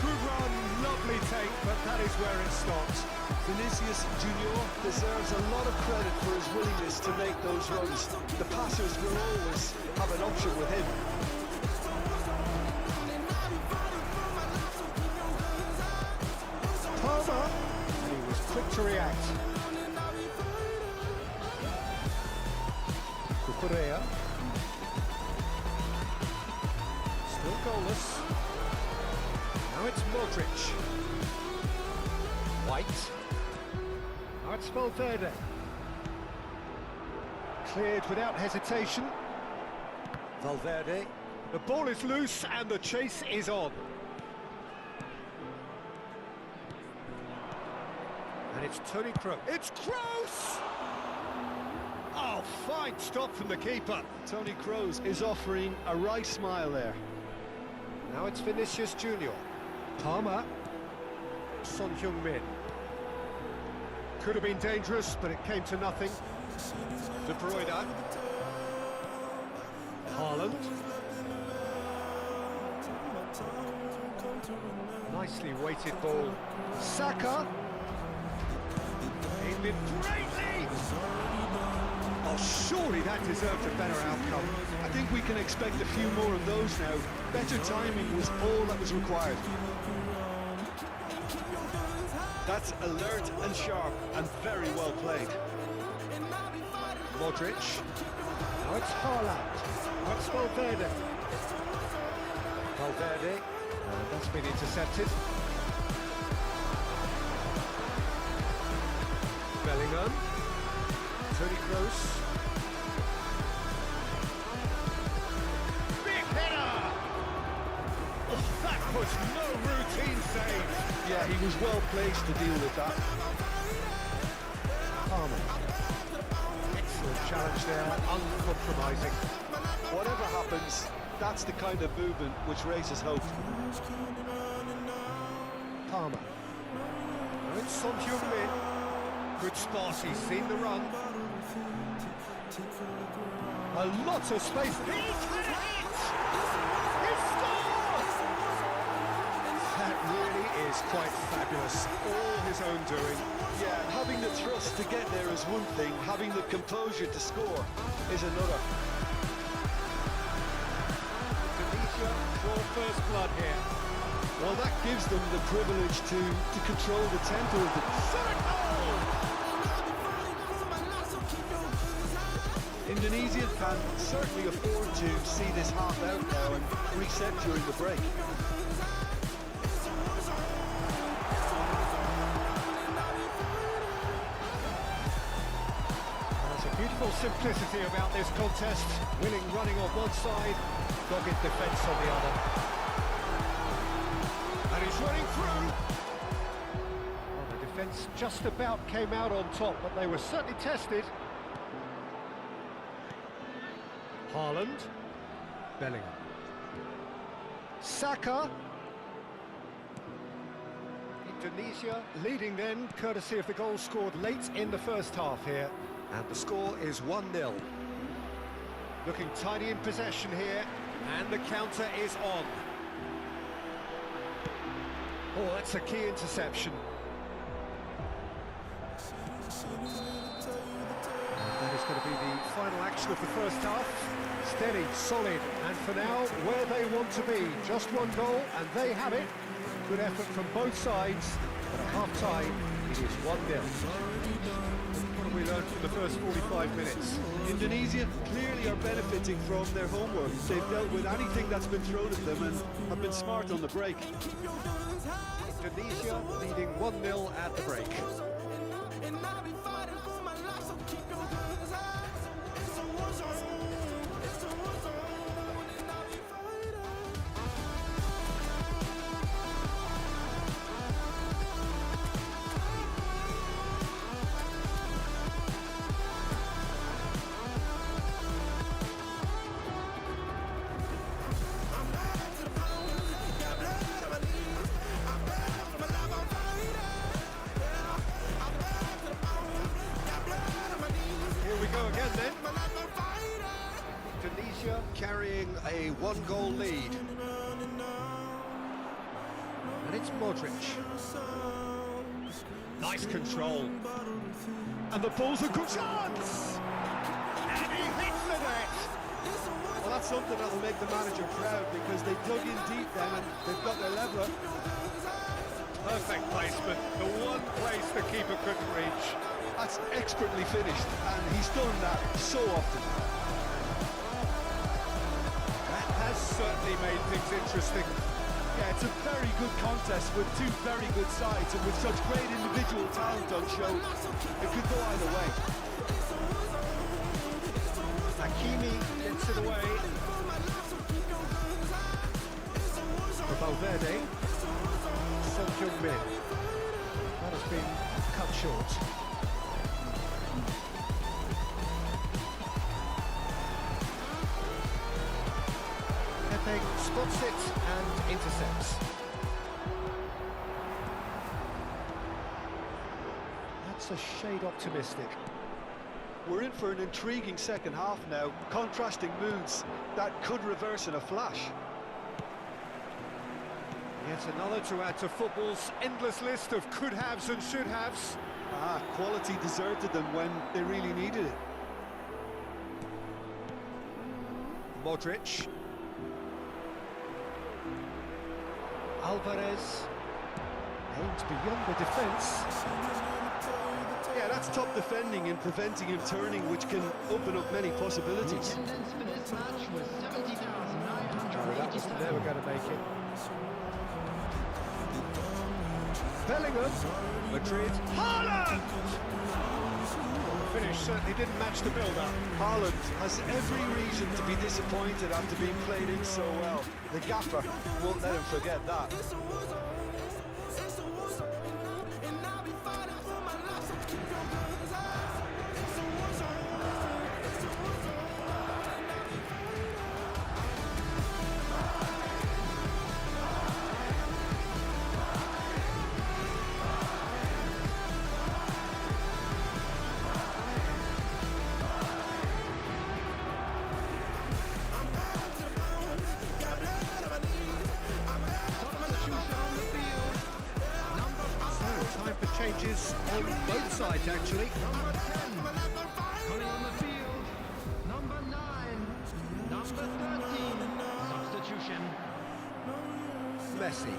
Speaker 1: Good run, lovely take, but that is where it stops.
Speaker 2: Vinicius Junior deserves a lot of credit for his willingness to make those runs. The passers will always have an option with him.
Speaker 1: Palmer, and he was quick to react. Cucurella. Still goalless. Now it's Modric. White. Now it's Valverde. Cleared without hesitation. Valverde. The ball is loose and the chase is on. And it's Toni Kroos. It's Kroos! Oh, fine stop from the keeper.
Speaker 2: Toni Kroos is offering a right smile there.
Speaker 1: Now it's Vinicius Junior. Palmer. Son Heung-min. Could have been dangerous, but it came to nothing. De Bruyne. Haaland. Nicely weighted ball. Saka. Aimed it greatly! Oh, surely that deserved a better outcome.
Speaker 2: I think we can expect a few more of those now. Better timing was all that was required. That's alert and sharp and very well played.
Speaker 1: Modric. Now it's Haaland. That's Valverde. Valverde. And that's been intercepted. Bellingham. Toni Kroos. Big header! Oh, that was no routine save.
Speaker 2: Yeah, he was well placed to deal with that.
Speaker 1: Palmer. Excellent challenge there, uncompromising.
Speaker 2: Whatever happens, that's the kind of movement which raises hope.
Speaker 1: Palmer. Now it's Son Heung-min. Good spot, he's seen the run. A lot of space. He can hit! He scores! That really is quite fabulous. All his own doing.
Speaker 2: Yeah, having the trust to get there is one thing, having the composure to score is another.
Speaker 1: Indonesia draw first blood here.
Speaker 2: Well, that gives them the privilege to control the tempo of the... Indonesia can certainly afford to see this half out now and reset during the break.
Speaker 1: There's a beautiful simplicity about this contest. Willing running on one side, dogged defence on the other. And he's running through. Well, the defence just about came out on top, but they were certainly tested. Haaland. Bellingham. Saka. Indonesia leading then, courtesy of the goal scored late in the first half here. And the score is 1-0. Looking tidy in possession here, and the counter is on. Oh, that's a key interception. That is going to be the final action of the first half. Steady, solid, and for now, where they want to be. Just one goal, and they have it. Good effort from both sides, but at half-time, it is 1-0. What have we learned from the first 45 minutes?
Speaker 2: Indonesia clearly are benefiting from their homework. They've dealt with anything that's been thrown at them and have been smart on the break.
Speaker 1: Indonesia leading 1-0 at the break. Again then. Indonesia carrying a one-goal lead. And it's Modric. Nice control. And the ball's a good chance! And he hits the net!
Speaker 2: Well, that's something that'll make the manager proud because they dug in deep then and they've got their leveler.
Speaker 1: Perfect placement, the one place the keeper couldn't reach.
Speaker 2: That's expertly finished, and he's done that so often.
Speaker 1: That has certainly made things interesting.
Speaker 2: Yeah, it's a very good contest with two very good sides, and with such great individual talent on show, it could go either way.
Speaker 1: Hakimi puts it away. For Valverde. Son Heung-min. That has been cut short. Pepe spots it and intercepts. That's a shade optimistic.
Speaker 2: We're in for an intriguing second half now, contrasting moods that could reverse in a flash.
Speaker 1: Yet another to add to football's endless list of could-haves and should-haves.
Speaker 2: Quality deserted them when they really needed it.
Speaker 1: Modric. Alvarez. Aimed beyond the defence.
Speaker 2: Yeah, that's top defending and preventing him turning, which can open up many possibilities.
Speaker 4: Attendance for this match was
Speaker 1: That was
Speaker 4: 70,987.
Speaker 1: never going to make it. Bellingham. Madrid. Haaland! The finish certainly didn't match the build-up.
Speaker 2: Haaland has every reason to be disappointed after being played in so well. The gaffer won't let him forget that.
Speaker 1: Changes on both sides, actually.
Speaker 4: Number 10, coming on the field. Number 9, number 13, substitution.
Speaker 1: Messi.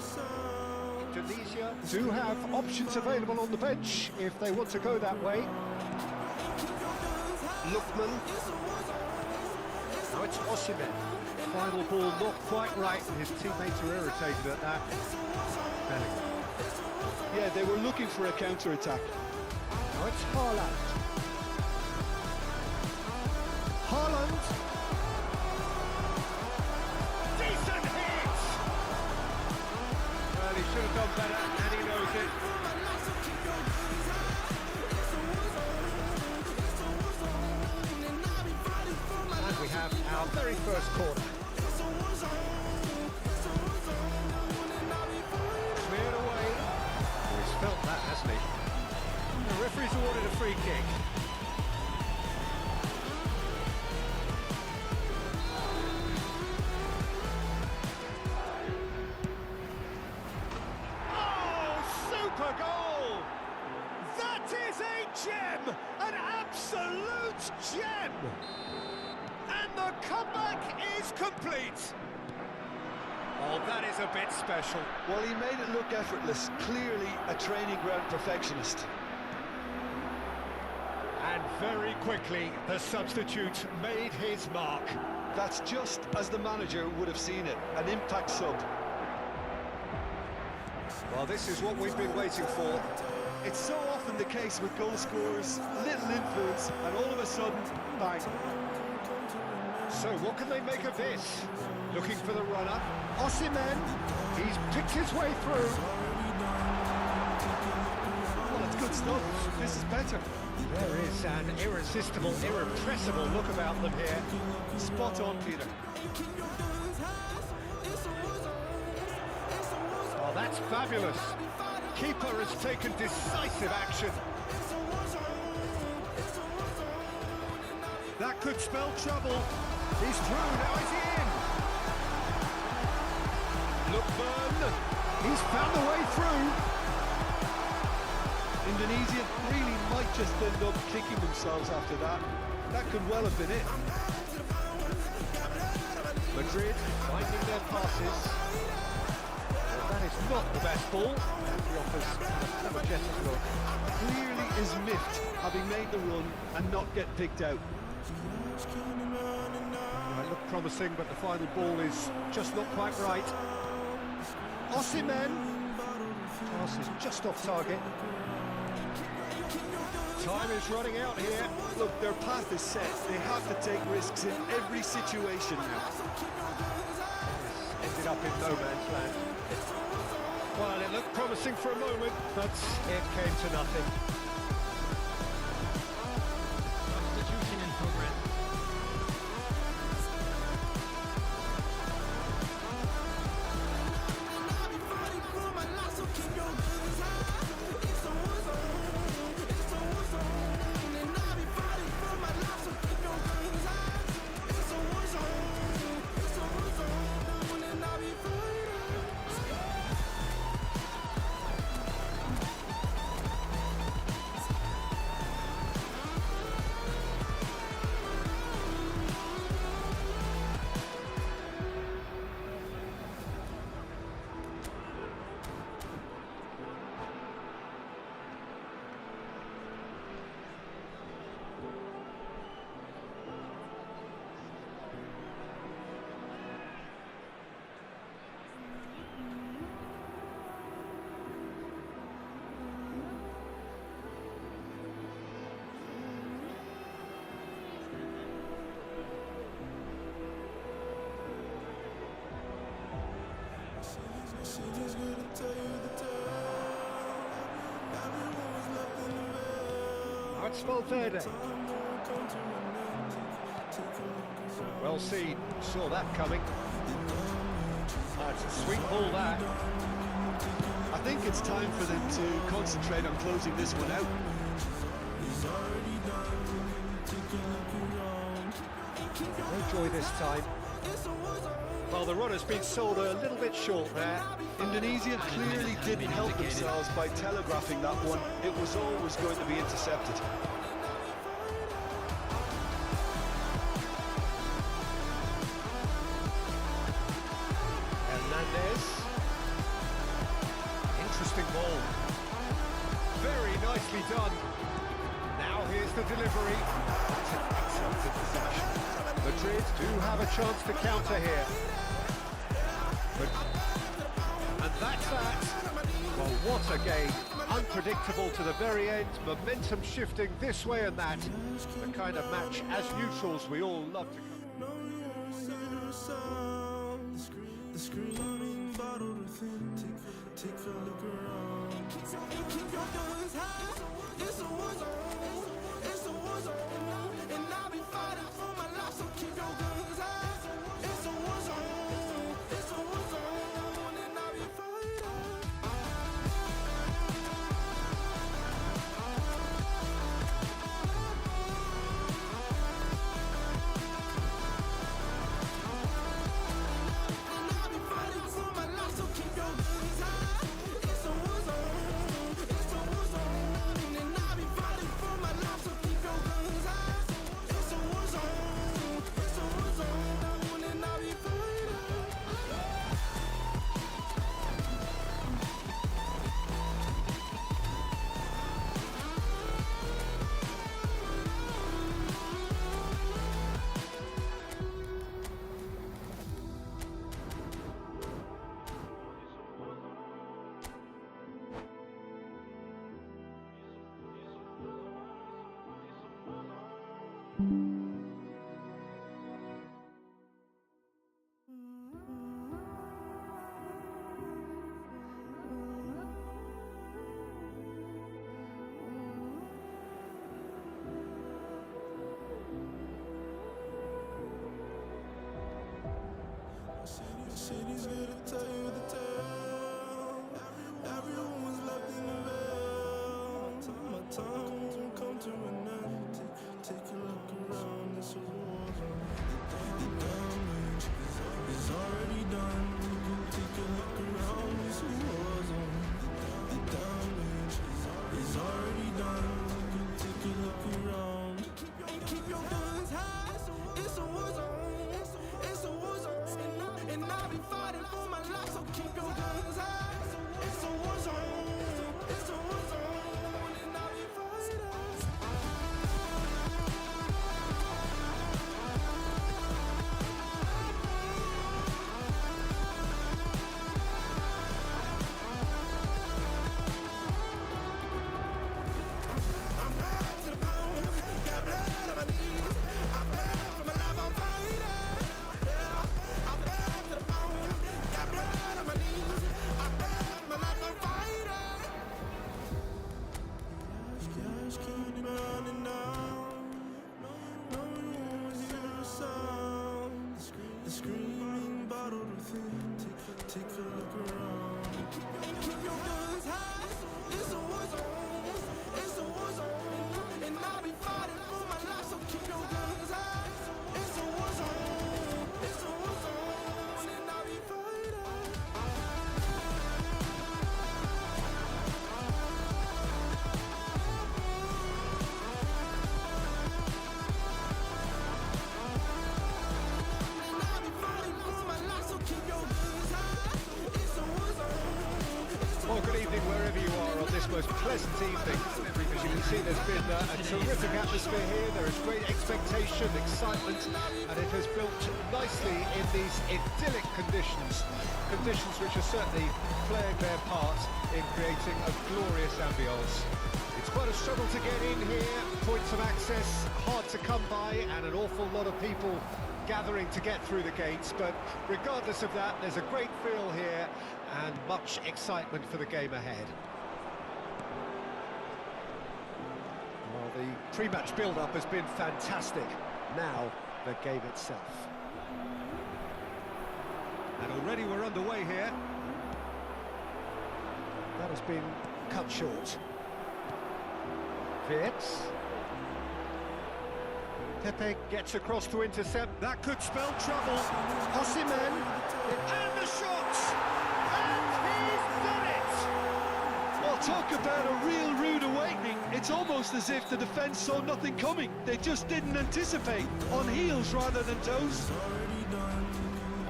Speaker 1: Tunisia do have options available on the bench if they want to go that way. Lookman. Now it's Osimhen. Final ball not quite right, and his teammates are irritated at that. Bellingham.
Speaker 2: Yeah, they were looking for a counter-attack.
Speaker 1: Now it's Haaland. Haaland. Decent hit! Well, he should have done better, and he knows it. And we have our very first corner. Cleared away. He's felt that, hasn't he? The referee's awarded a free kick. Oh, super goal! That is a gem! An absolute gem! And the comeback is complete. Oh, that is a bit special.
Speaker 2: Well, he made it look effortless. Clearly a training ground perfectionist.
Speaker 1: And very quickly, the substitute made his mark.
Speaker 2: That's just as the manager would have seen it. An impact sub.
Speaker 1: Well, this is what we've been waiting for.
Speaker 2: It's so often the case with goal scorers. Little influence, and all of a sudden, bang.
Speaker 1: So what can they make of this? Looking for the runner. Osimhen, he's picked his way through.
Speaker 2: Well, it's good stuff. This is better.
Speaker 1: There is an irresistible, irrepressible look about them here.
Speaker 2: Spot on, Peter.
Speaker 1: Oh, that's fabulous. Keeper has taken decisive action. That could spell trouble. He's through, now is he in? Lookman, he's found the way through.
Speaker 2: Indonesia really might just end up kicking themselves after that. That could well have been it.
Speaker 1: Madrid finding their passes. Well, that is not the best ball. And he offers an apologetic look.
Speaker 2: Clearly is miffed, having made the run and not get picked out.
Speaker 1: It looked promising, but the final ball is just not quite right. Osimhen. Pass is just off target. Time is running out here.
Speaker 3: Look, their path is set. They have to take risks in every situation now.
Speaker 1: Ended up in no man's land. Well, it looked promising for a moment, but it came to nothing.
Speaker 4: Substitution in progress.
Speaker 5: She just gonna tell you the tale. Everyone was left in the veil.
Speaker 1: It's Valverde.
Speaker 5: Time won't come to an end. Take a look around.
Speaker 1: Well seen. Saw that coming. That's a sweet ball, that.
Speaker 2: I think it's time for them to concentrate on closing this one out.
Speaker 5: It's already done. Take a look around.
Speaker 1: No joy this time. Well, the run has been sold a little bit short there.
Speaker 2: Indonesia clearly didn't help themselves by telegraphing that one. It was always going to be intercepted.
Speaker 1: Hernandez. Interesting ball. Very nicely done. Now here's the delivery. That's an excellent interception. Madrid do have a chance to counter here. And that's that. Well, what a game. Unpredictable to the very end. Momentum shifting this way and that. The kind of match, as neutrals, we all love to come.
Speaker 5: The screaming bottled within. Take a look around. Keep your guns high. It's a war zone. It's a war zone. And I'll be fighting for my life. So keep your guns high. It's a war zone. It's a war zone. And I'll be fighting. And I'll be fighting for my life. So keep your guns high. It's a war zone. It's a war zone. And I'll be fighting for my life. So keep your guns high. It's a war zone. It's a war zone. And I'll be fighting. City's here to tell you the tale. Everyone was left in the veil. My time won't come to an end. Take a look around, it's a war zone. The damage is already done. Take a look around, it's a war zone. The damage is already done. Take a look around. And keep your guns high. It's a war zone. It's a war zone. And I'll be fighting for my life, so keep your guns high. It's a war zone. It's a war zone. And I'll be fighting. just keep running now. No one was hear a sound. The screaming bottle within. Take a look around. Keep your guns high. It's a war zone. It's a war zone. And I'll be fighting for my life. So keep your guns high. It's a war zone. It's a war zone. And I'll be fighting.
Speaker 1: Well, good evening wherever you are on this most pleasant evening. As you can see, there's been a terrific atmosphere here. There is great expectation, excitement, and it has built nicely in these idyllic conditions. Conditions which are certainly playing their part in creating a glorious ambience. It's quite a struggle to get in here, points of access hard to come by, and an awful lot of people gathering to get through the gates, but regardless of that, there's a great feel here and much excitement for the game ahead. Well, the pre-match build-up has been fantastic. Now, the game itself. And already we're underway here. That has been cut short. Wirtz. Pepe gets across to intercept.
Speaker 3: That could spell trouble.
Speaker 1: Osimhen, and the shot! And he's done it!
Speaker 2: Well, talk about a real rude awakening. It's almost as if the defence saw nothing coming. They just didn't anticipate. On heels rather than toes.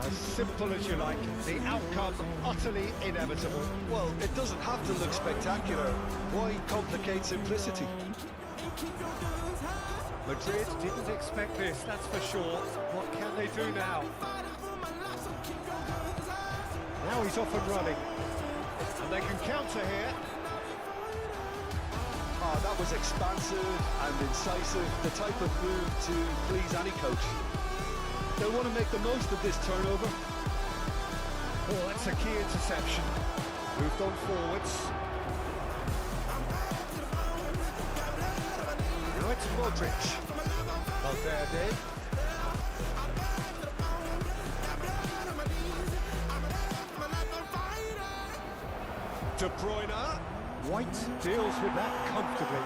Speaker 1: As simple as you like, the outcome utterly inevitable.
Speaker 2: Well, it doesn't have to look spectacular. Why complicate simplicity?
Speaker 1: Madrid didn't expect this, that's for sure. What can they do now? Now he's off and running. And they can counter here.
Speaker 2: Oh, that was expansive and incisive, the type of move to please any coach. They want to make the most of this turnover.
Speaker 1: Oh, that's a key interception. Moved on forwards. Now it's Modric. Valverde. De Bruyne. White deals with that comfortably.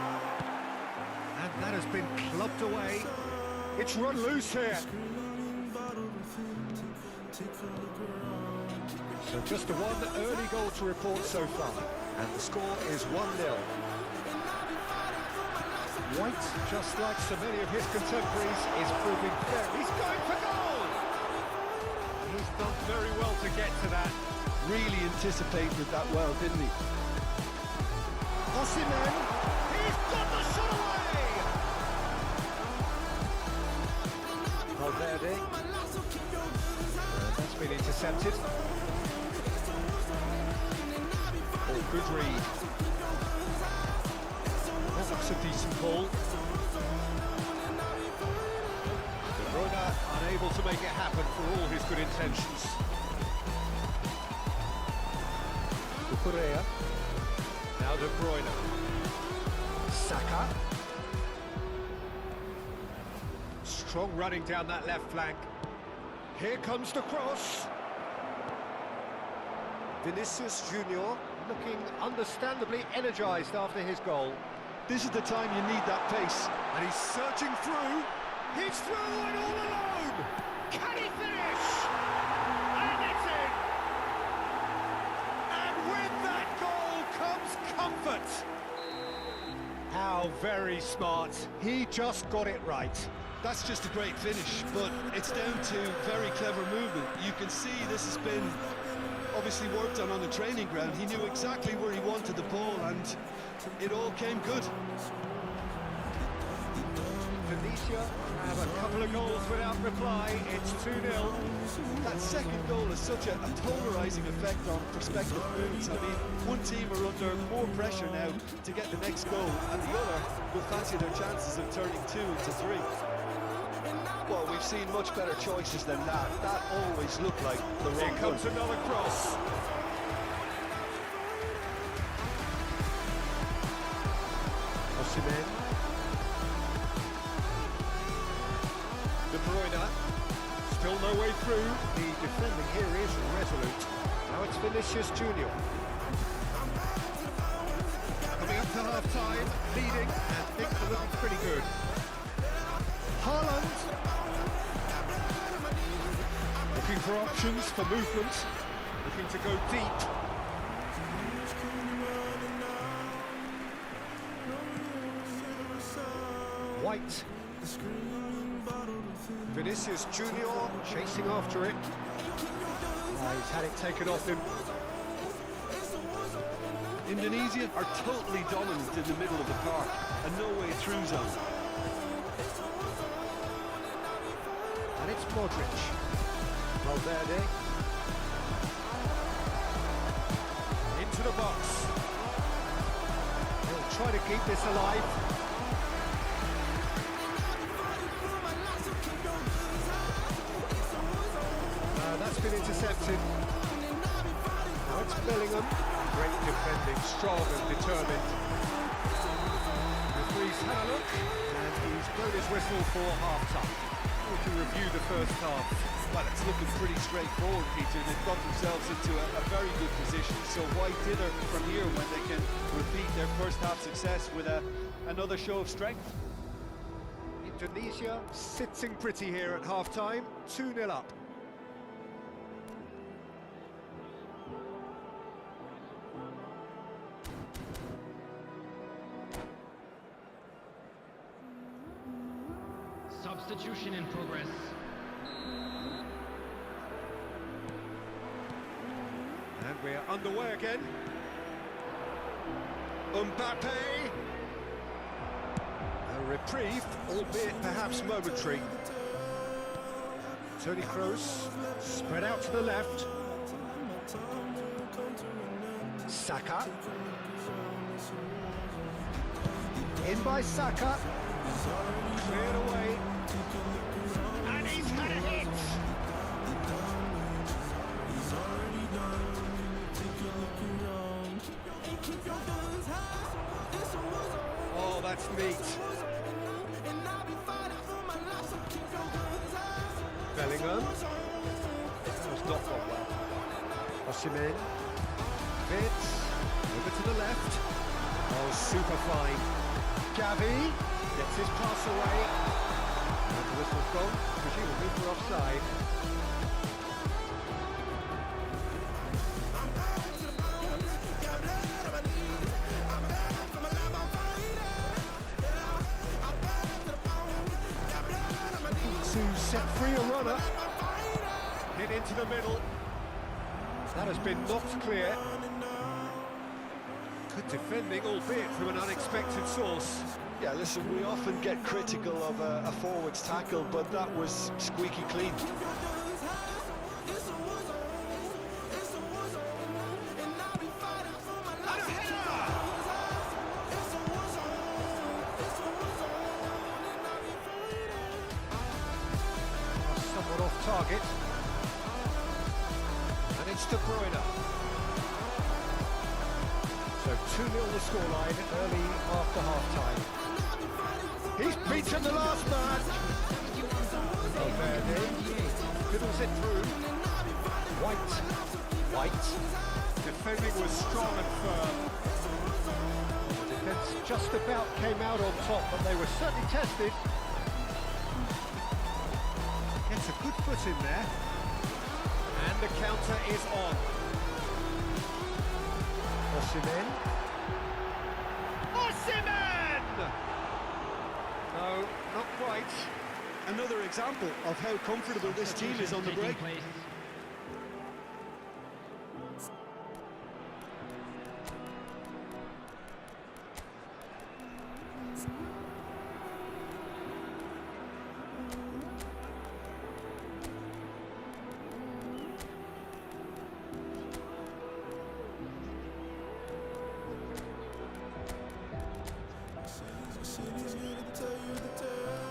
Speaker 1: And that has been clubbed away. It's run loose here. So just the one early goal to report so far. And the score is 1-0. White, just like so many of his contemporaries, is proving fair. He's going for goal! He's done very well to get to that.
Speaker 2: Really anticipated that well, didn't he?
Speaker 1: Osimhen, he's got the shot away! Valverde. That's been intercepted. Oh, good read. That looks a decent ball. De Bruyne unable to make it happen for all his good intentions. Correa. Now De Bruyne. Saka. Strong running down that left flank. Here comes the cross. Vinicius Junior looking understandably energised after his goal.
Speaker 2: This is the time you need that pace.
Speaker 1: And he's searching through. He's through and all alone. Can he finish? And it's in. And with that goal comes comfort. How very smart. He just got it right.
Speaker 2: That's just a great finish, but it's down to very clever movement. You can see this has been obviously worked on the training ground. He knew exactly where he wanted the ball, and it all came good.
Speaker 1: Tunisia have a couple of goals without reply. It's 2-0.
Speaker 2: That second goal has such a polarising effect on prospective moves. I mean, one team are under more pressure now to get the next goal, and the other will fancy their chances of turning 2 into 3. Well, we've seen much better choices than that. That always looked like the wrong
Speaker 1: Here comes
Speaker 2: one.
Speaker 1: another cross. Osimhen. De Bruyne. Still no way through. The defending here is resolute. Now it's Vinicius Junior. Coming up to half-time, leading, and things are looking pretty good. Haaland. Looking for options for movement. Looking to go deep. White. Vinicius Junior chasing after it. Oh, he's had it taken off him.
Speaker 3: Indonesia are totally dominant in the middle of the park, and no way through zone.
Speaker 1: And it's Modric. Valverde. Into the box. He'll try to keep this alive. That's been intercepted. Now it's Bellingham. Great defending, strong and determined. Referee's had a look, and he's blown his whistle for half-time. We can review the first half.
Speaker 3: Well, it's looking pretty straightforward, Peter. They've got themselves into a very good position, so why dither from here when they can repeat their first half success with another show of strength?
Speaker 1: Indonesia sitting pretty here at half-time, 2-0 up.
Speaker 4: Substitution in progress.
Speaker 1: And we're underway again. Mbappe. A reprieve, albeit perhaps momentary. Toni Kroos, spread out to the left. Saka. In by Saka. Cleared away. And he's had a hit! Oh, that's neat. Bellingham. That was not gone well. Osimhen. Fits. Over to the left. Oh, super fine. Gavi gets his pass away. And the whistle's gone, presumably for offside. To set free a runner. Hit into the middle. That has been knocked clear. Good defending, albeit from an unexpected source.
Speaker 2: Yeah, listen, we often get critical of a forward's tackle, but that was squeaky clean.
Speaker 1: Somewhat off target. And it's De Bruyne. So 2-0 the scoreline early after half-time. He's beaten the last man. Valverde fiddles it through. White. Defending was strong and firm. The defence just about came out on top, but they were certainly tested. Gets a good foot in there. And the counter is on. Osimhen. No, not quite.
Speaker 3: Another example of how comfortable this team is on the break.
Speaker 4: Place.
Speaker 5: City's here to tell you the tale.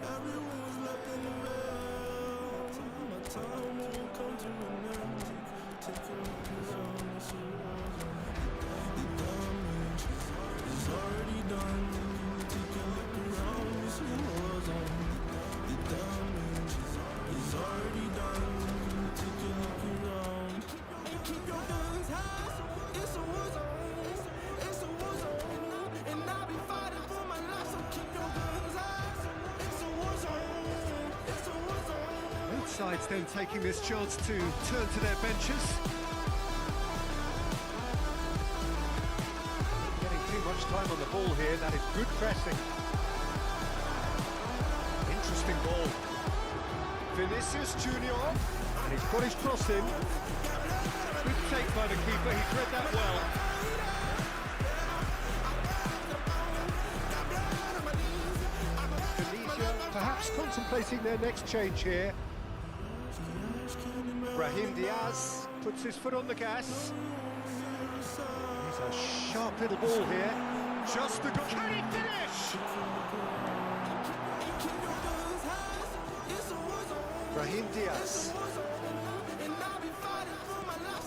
Speaker 5: Everyone's left in the veil. My time will come to an end. Take a look around, it's a war. The damage is already
Speaker 1: sides then taking this chance to turn to their benches. Getting too much time on the ball here, that is good pressing. Interesting ball. Vinicius Junior, and he's got his cross in. Good take by the keeper, he's read that well. Perhaps contemplating their next change here. Brahim Diaz puts his foot on the gas. He's a sharp little ball here. Just the goal. Can he finish? Brahim Diaz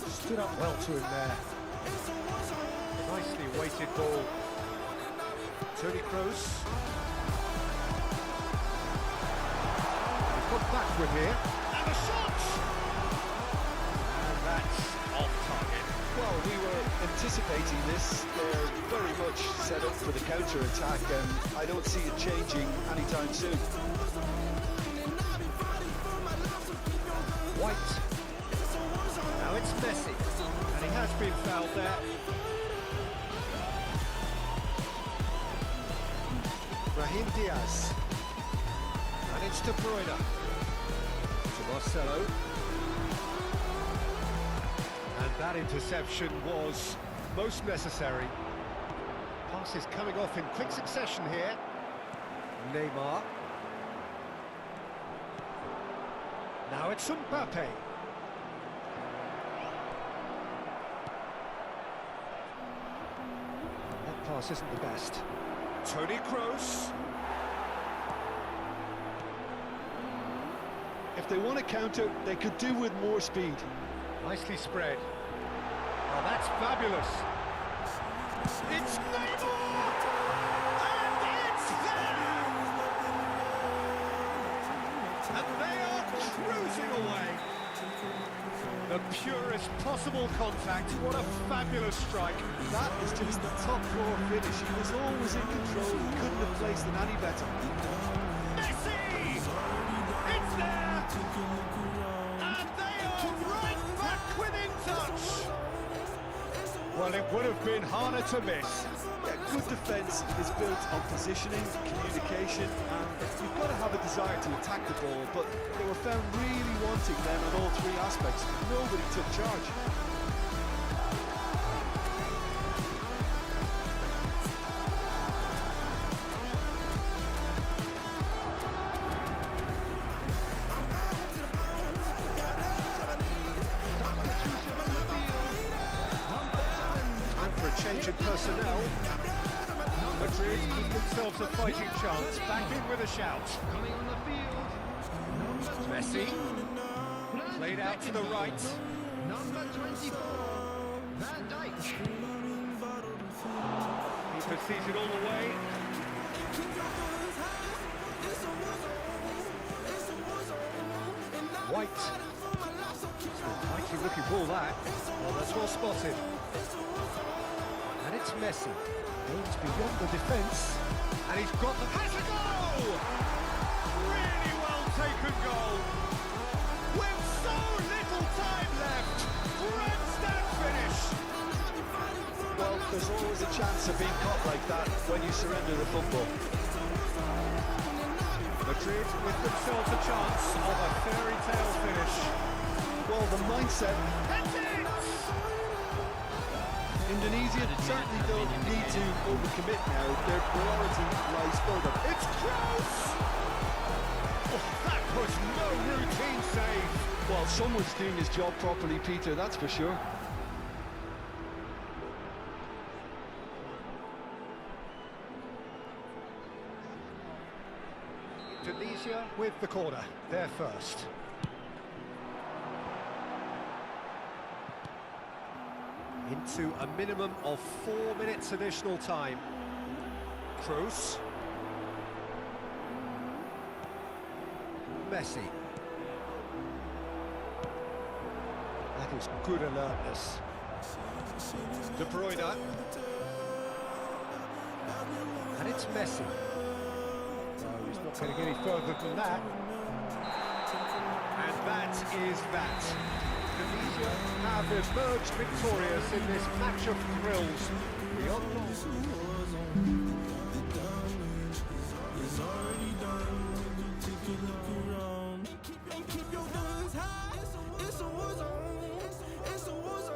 Speaker 1: stood up well to him there. Nicely weighted ball. Toni Kroos. Backward here, and a shot! And that's off target.
Speaker 2: Well, we were anticipating this. They're very much set up for the counter-attack, and I don't see it changing anytime soon.
Speaker 1: White. Now it's Messi, and he has been fouled there. Brahim Diaz. And it's De Bruyne. Marcelo. And that interception was most necessary. Passes coming off in quick succession here. Neymar. Now it's Mbappe. That pass isn't the best. Toni Kroos.
Speaker 2: If they want to counter, they could do with more speed.
Speaker 1: Nicely spread. Oh, that's fabulous. It's Neymar! And it's there! And they are cruising away. The purest possible contact. What a fabulous strike.
Speaker 2: That is just the top floor finish. He was always in control. He couldn't have placed it any better.
Speaker 1: Messi! It's there! And they are right back within touch! Well, it would have been harder to miss.
Speaker 2: Yeah, good defence is built on positioning, communication, and you've got to have a desire to attack the ball, but they were found really wanting then on all three aspects. Nobody took charge.
Speaker 1: Change in personnel. Madrid give themselves a fighting chance. Back in with a shout.
Speaker 4: Coming on the field.
Speaker 1: Messi. Played out to the right.
Speaker 4: Number 24. Van Dijk.
Speaker 1: Keeper sees it all the way. White. Mighty looking ball that. Well, that's well spotted. And it's Messi. Goes beyond the defence. And he's got the... Has a goal! Really well taken goal. With so little time left. Grandstand finish.
Speaker 2: Well, there's always a chance of being caught like that when you surrender the football.
Speaker 1: Madrid with themselves a chance of a fairy tale finish.
Speaker 2: Well, the mindset...
Speaker 1: That's it!
Speaker 2: Indonesia certainly don't need to overcommit now. Their priority lies further.
Speaker 1: It's close! Oh, that was no routine save.
Speaker 2: Well, someone's doing his job properly, Peter, that's for sure.
Speaker 1: Indonesia with the corner. They're first. Into a minimum of 4 minutes additional time. Kroos. Messi. That is good alertness. De Bruyne. And it's Messi. No, he's not going to get any further than that. And that is that. Tunisia have emerged victorious in this match of thrills. Beyond goal.
Speaker 5: Keep your guns high. It's a war zone. It's a war zone.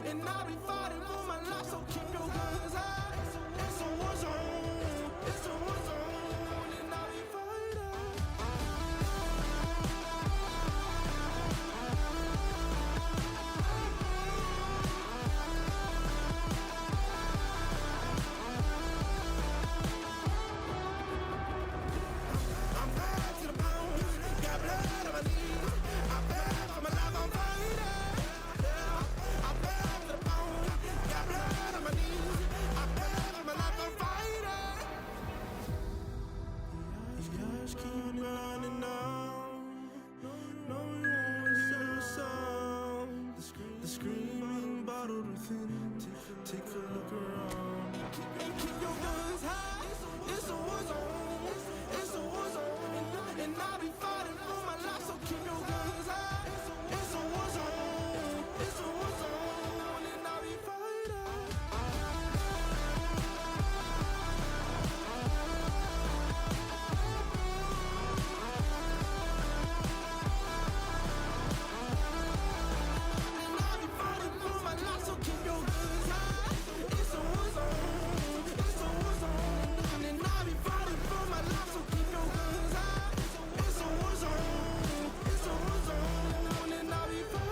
Speaker 5: And I'll be fighting for my life. So keep your guns high. It's a war zone. It's a war zone. And I'll be fighting. I'm back to the pound. Got blood on my knees. I'm back for my life. I'm fighting. Yeah. I'm back to the pound. Got blood on my knees. I'm back for my life. I'm fighting. The eyes keep running down. No one hear a sound. The screaming bottled within. Take a look around. Keep your guns high. It's a war zone. It's a war zone. And I'll be fighting for my life. So keep your guns high. It's a war zone. It's a war zone. And I'll be fighting. And I'll be fighting for my life. So keep your guns high. It's a war zone. It's a war zone. And I'll be fighting for my life. So keep your guns high. It's a war zone. It's a war zone. And I'll be fighting.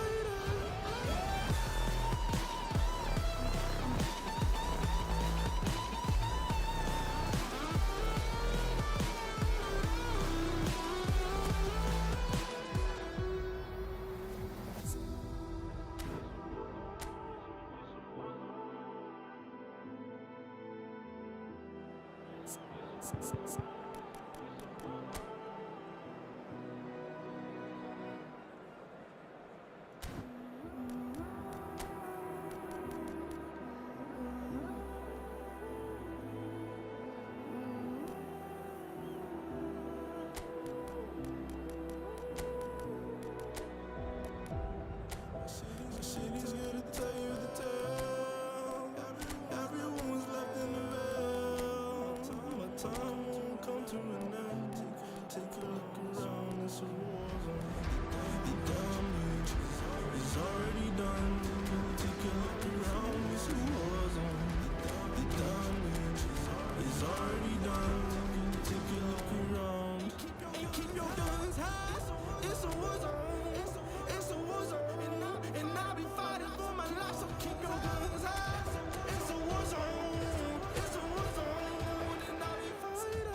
Speaker 5: City's here to tell you the tale. Everyone's left in the veil. My time won't come to an end. Take a look around, it's a war zone. The damage is already done. Take a look around, it's a war zone. The damage is already done. Take a look around. Keep your guns high. It's a war zone. It's a war zone. And I'll be fighting for my life. So keep your guns high. It's a war zone. It's a war zone. And I'll be fighting.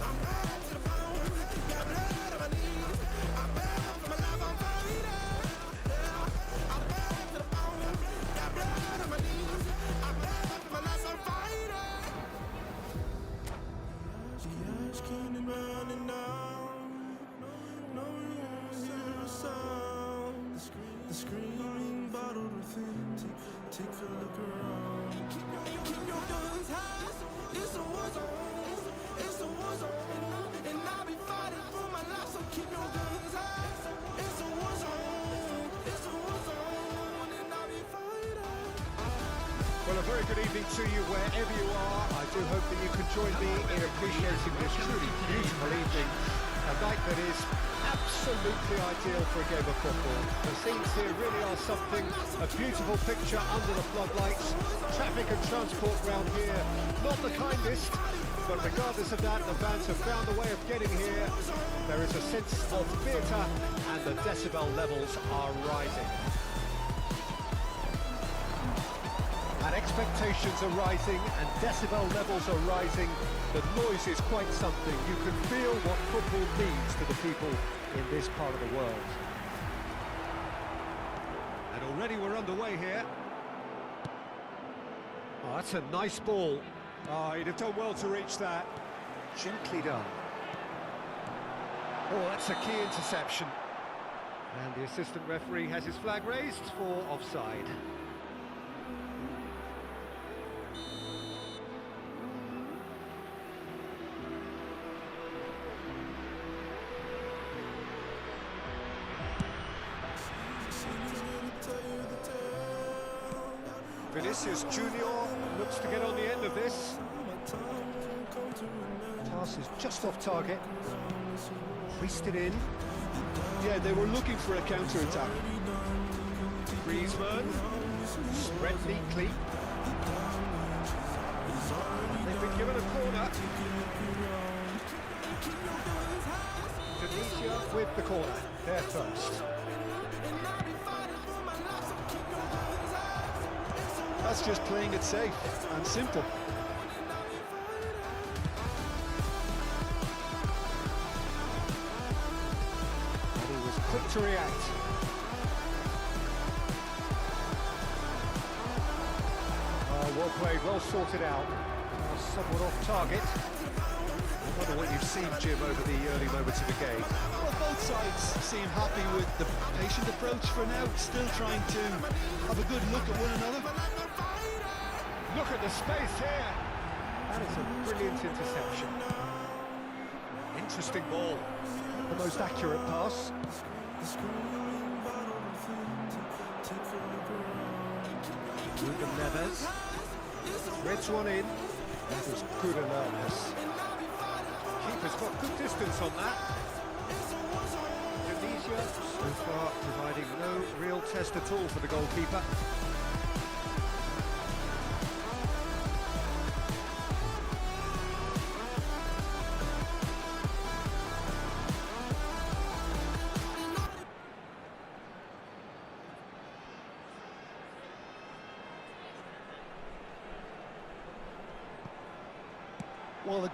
Speaker 5: I'm back to the pound. Got blood on my knees. I'm back for my life. I'm fighting. Yeah. I'm back to the pound. Got blood on my knees. I'm back for my life. I'm fighting. The eyes keep running down. No one hear a sound. The screaming bottled within. Take a look around. Keep your guns high. It's a war zone. It's a war zone. And I'll be fighting for my life. So keep your guns high. It's a war zone. It's a war zone. And I'll be fighting.
Speaker 1: Well, a very good evening to you wherever you are. I do hope that you can join me in appreciating this truly beautiful evening. A night that is absolutely ideal for a game of football. The scenes here really are something. A beautiful picture under the floodlights. Traffic and transport round here, not the kindest. But regardless of that, the fans have found a way of getting here. There is a sense of theatre and the decibel levels are rising. And expectations are rising and decibel levels are rising. The noise is quite something. You can feel what football means to the people in this part of the world. And already we're underway here. Oh, that's a nice ball.
Speaker 3: Oh, he'd have done well to reach that.
Speaker 1: Gently done. Oh, that's a key interception. And the assistant referee has his flag raised for offside. Vinicius Junior looks to get on the end of this. Pass is just off target. Hoisted in.
Speaker 2: Yeah, they were looking for a counter-attack.
Speaker 1: Griezmann, spread neatly. They've been given a corner. Tunisia with the corner, they're first.
Speaker 2: That's just playing it safe and simple.
Speaker 1: And he was quick to react. Oh, well played, well sorted out. Somewhat off target. I wonder what you've seen, Jim, over the early moments of the game.
Speaker 2: Well, both sides seem happy with the patient approach for now, still trying to have a good look at one another.
Speaker 1: Look at the space here. That is a brilliant interception. Interesting ball. The most accurate pass. Ruben Neves. Threads one in. That was good alertness. Keeper's got good distance on that. Tunisia so far providing no real test at all for the goalkeeper.
Speaker 2: Well, the goal